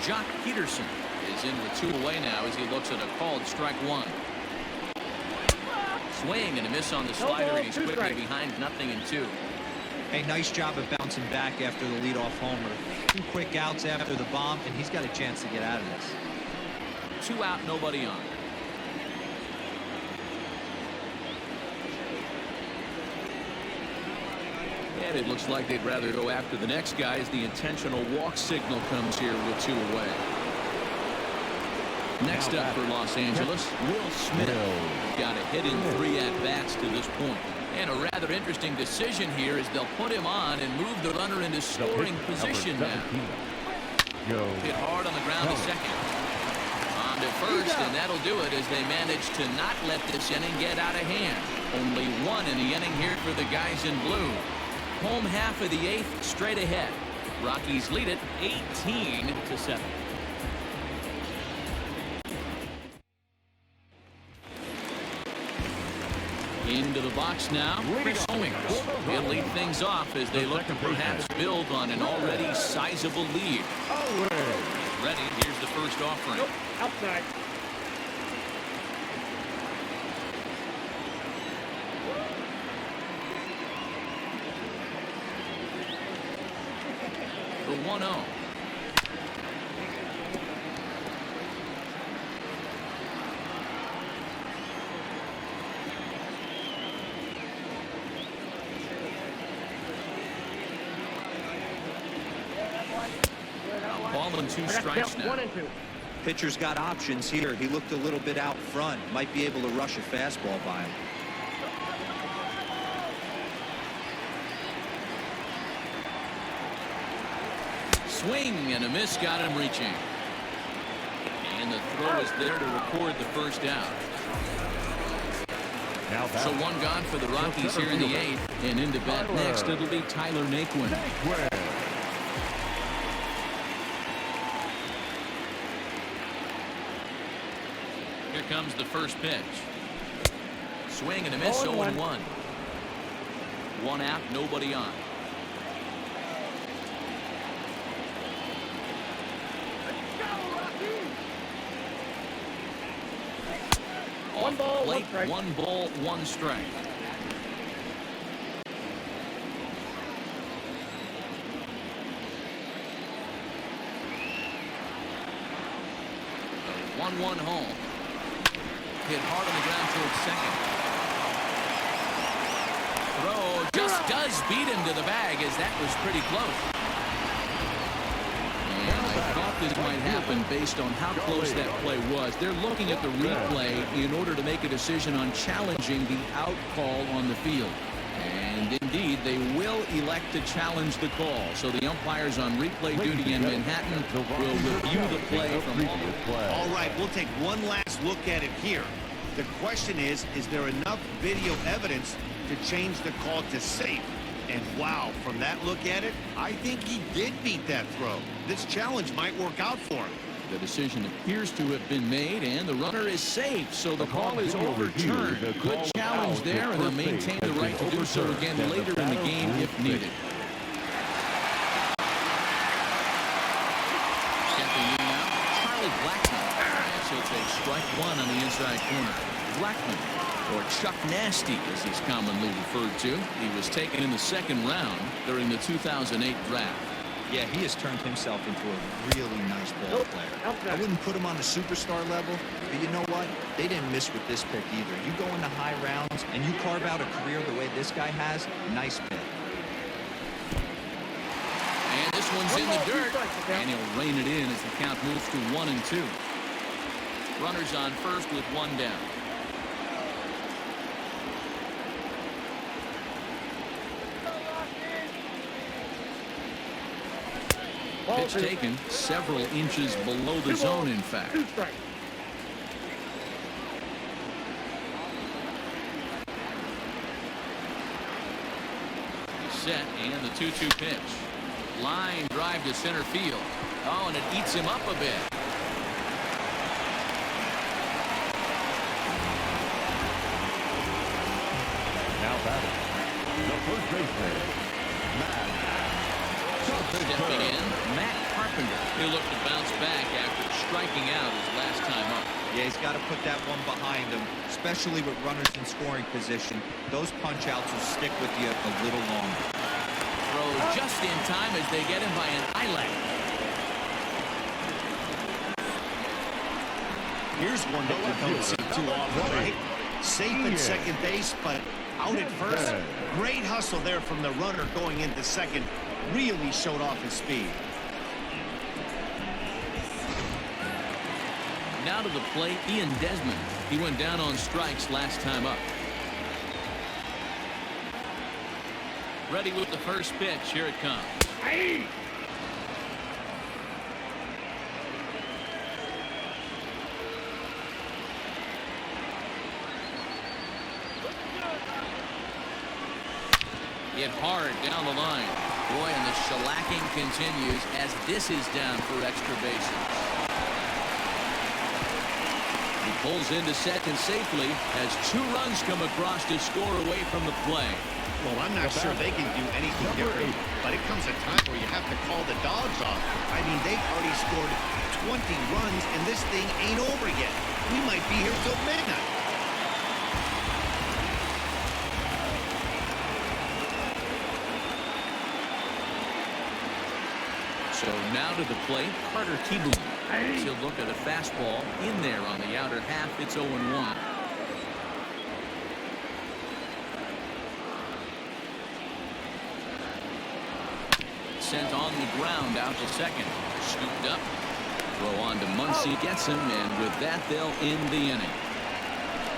Jock Peterson is in with 2 away now as he looks at a called strike 1. Swing and a miss on the slider, and he's quickly behind 0-2. Hey, nice job of bouncing back after the leadoff homer. 2 quick outs after the bomb, and he's got a chance to get out of this. 2 out, nobody on. And it looks like they'd rather go after the next guy as the intentional walk signal comes here with 2 away. Next up for Los Angeles, Will Smith. Got a hit in 3 at-bats to this point. And a rather interesting decision here as they'll put him on and move the runner into scoring position now. Hit hard on the ground to second. On to first, and that'll do it as they manage to not let this inning get out of hand. Only 1 in the inning here for the guys in blue. Home half of the 8th straight ahead. Rockies lead it 18-7. Into the box now, Chris Owings. He'll lead things off as they look to perhaps build on an already sizable lead. Ready, here's the first offering. Outside. 1-0. Ball and 2 strikes now. 1-2. Pitcher's got options here. He looked a little bit out front. Might be able to rush a fastball by him. Swing and a miss got him reaching. And the throw is there to record the first out. So 1 gone for the Rockies here in the 8th. And into bat next, it'll be Tyler Naquin. Here comes the first pitch. Swing and a miss, 0-1. 1 out, nobody on. One ball, one strike. 1 ball, 1 strike. A 1-1 home. Hit hard on the ground towards second. Throw just does beat him to the bag, as that was pretty close. And I thought this might happen based on how close that play was. They're looking at the replay in order to make a decision on challenging the out call on the field. And indeed, they will elect to challenge the call. So the umpires on replay duty in Manhattan will review the play from all right, we'll take one last look at it here. The question is there enough video evidence to change the call to safe? And wow, from that look at it, I think he did beat that throw. This challenge might work out for him. The decision appears to have been made, and the runner is safe, so the call is overturned. Good challenge there, and they'll maintain the right to do so again later in the game if needed. Stepping in now, Charlie Blackmon. As he'll take strike 1 on the inside corner. Blackmon, or Chuck Nasty, as he's commonly referred to. He was taken in the 2nd round during the 2008 draft. Yeah, he has turned himself into a really nice ball player. I wouldn't put him on the superstar level, but you know what? They didn't miss with this pick either. You go into high rounds and you carve out a career the way this guy has, nice pick. And this one's in the dirt, and he'll rein it in as the count moves to 1-2. Runners on first with 1 down. Pitch taken several inches below the zone, in fact. 2 strikes. He's set, and the 2-2 pitch. Line drive to center field. Oh, and it eats him up a bit. Now batting, the first baseman, Stepping in, Matt Carpenter. He'll look to bounce back after striking out his last time up. Yeah, he's got to put that one behind him, especially with runners in scoring position. Those punch-outs will stick with you a little longer. Throw just in time as they get him by an eyelash. Here's one that we don't see too often, right? Safe at second base, but out at first. Great hustle there from the runner going into second. Really showed off his speed. Now to the plate, Ian Desmond. He went down on strikes last time up. Ready with the first pitch. Here it comes. Hey! Hit hard down the line. Boy, and the shellacking continues as this is down for extra bases. He pulls into second safely as 2 runs come across to score away from the play. Well, I'm not sure they can do anything different, but it comes a time where you have to call the dogs off. I mean, they've already scored 20 runs, and this thing ain't over yet. We might be here till midnight. So now to the plate, Carter Kieboom. He'll look at a fastball in there on the outer half. It's 0-1. Sent on the ground out to second. Scooped up. Throw on to Muncy. Gets him, and with that, they'll end the inning.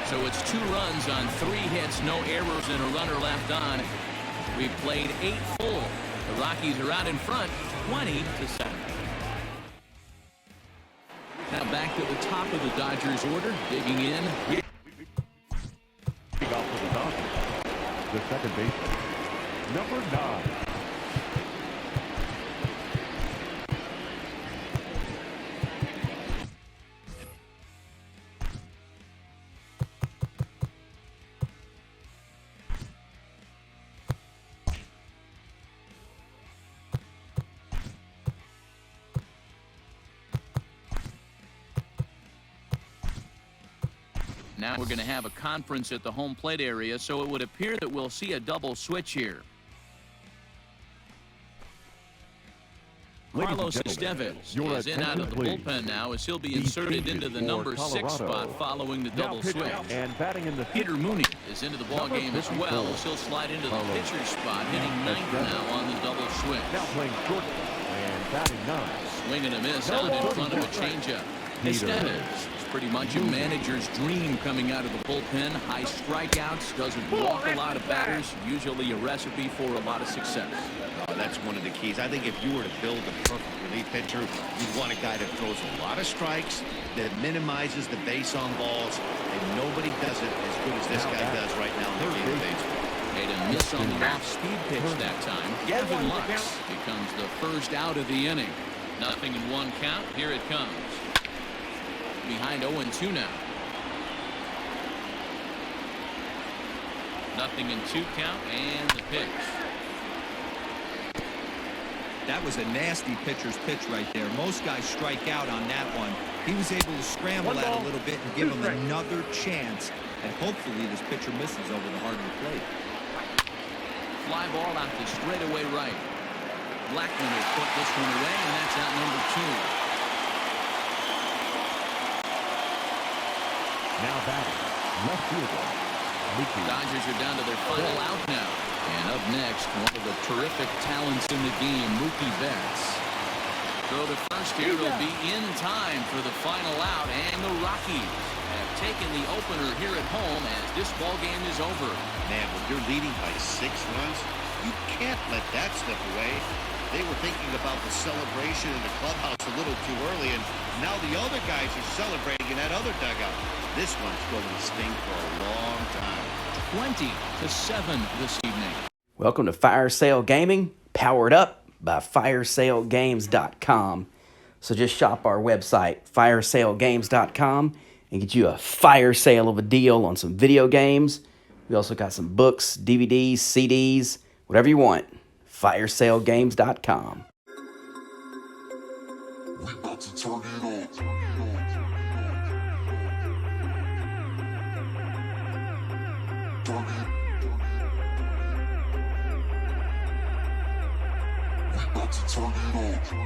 So it's 2 runs on 3 hits, no errors, and a runner left on. We've played 8 full. The Rockies are out in front, 20-7. Now back to the top of the Dodgers order, digging in. Off for the Dodgers, the second baseman, number 9. Now we're going to have a conference at the home plate area, so it would appear that we'll see a double switch here. Carlos Estevez is in out of the bullpen now as he'll be inserted into the number 6 spot following the double switch. And batting in the Peter Mooney is into the ball game as well as he'll slide into the pitcher's spot, hitting 9th now on the double switch. Now playing shortstop and batting 9. Swing and a miss out in front of a changeup. Estevez is pretty much a manager's dream coming out of the bullpen. High strikeouts, doesn't walk a lot of batters, usually a recipe for a lot of success. That's one of the keys. I think if you were to build a perfect relief pitcher, you'd want a guy that throws a lot of strikes, that minimizes the base on balls, and nobody does it as good as this guy does right now in the game of baseball. Made a miss on the off-speed pitch that time. Gavin Lux becomes the first out of the inning. Nothing in 1 count. Here it comes. Behind 0-2 now. Nothing in 2 count, and the pitch. That was a nasty pitcher's pitch right there. Most guys strike out on that one. He was able to scramble that a little bit and give him another chance. And hopefully this pitcher misses over the heart of the plate. Fly ball out to straightaway right. Blackman will put this one away, and that's out number 2. Now batting, left fielder, Dodgers are down to their final out now. And up next, one of the terrific talents in the game, Mookie Betts. Throw to first here will be in time for the final out, and the Rockies have taken the opener here at home as this ball game is over. Man, when you're leading by 6 runs, you can't let that slip away. They were thinking about the celebration in the clubhouse a little too early, and now the other guys are celebrating in that other dugout. This one's going to sting for a long time. 20-7 this evening. Welcome to Fire Sale Gaming, powered up by firesalegames.com. So just shop our website, firesalegames.com, and get you a fire sale of a deal on some video games. We also got some books, DVDs, CDs, whatever you want. firesalegames.com. We about to turn it on. We about to turn it on.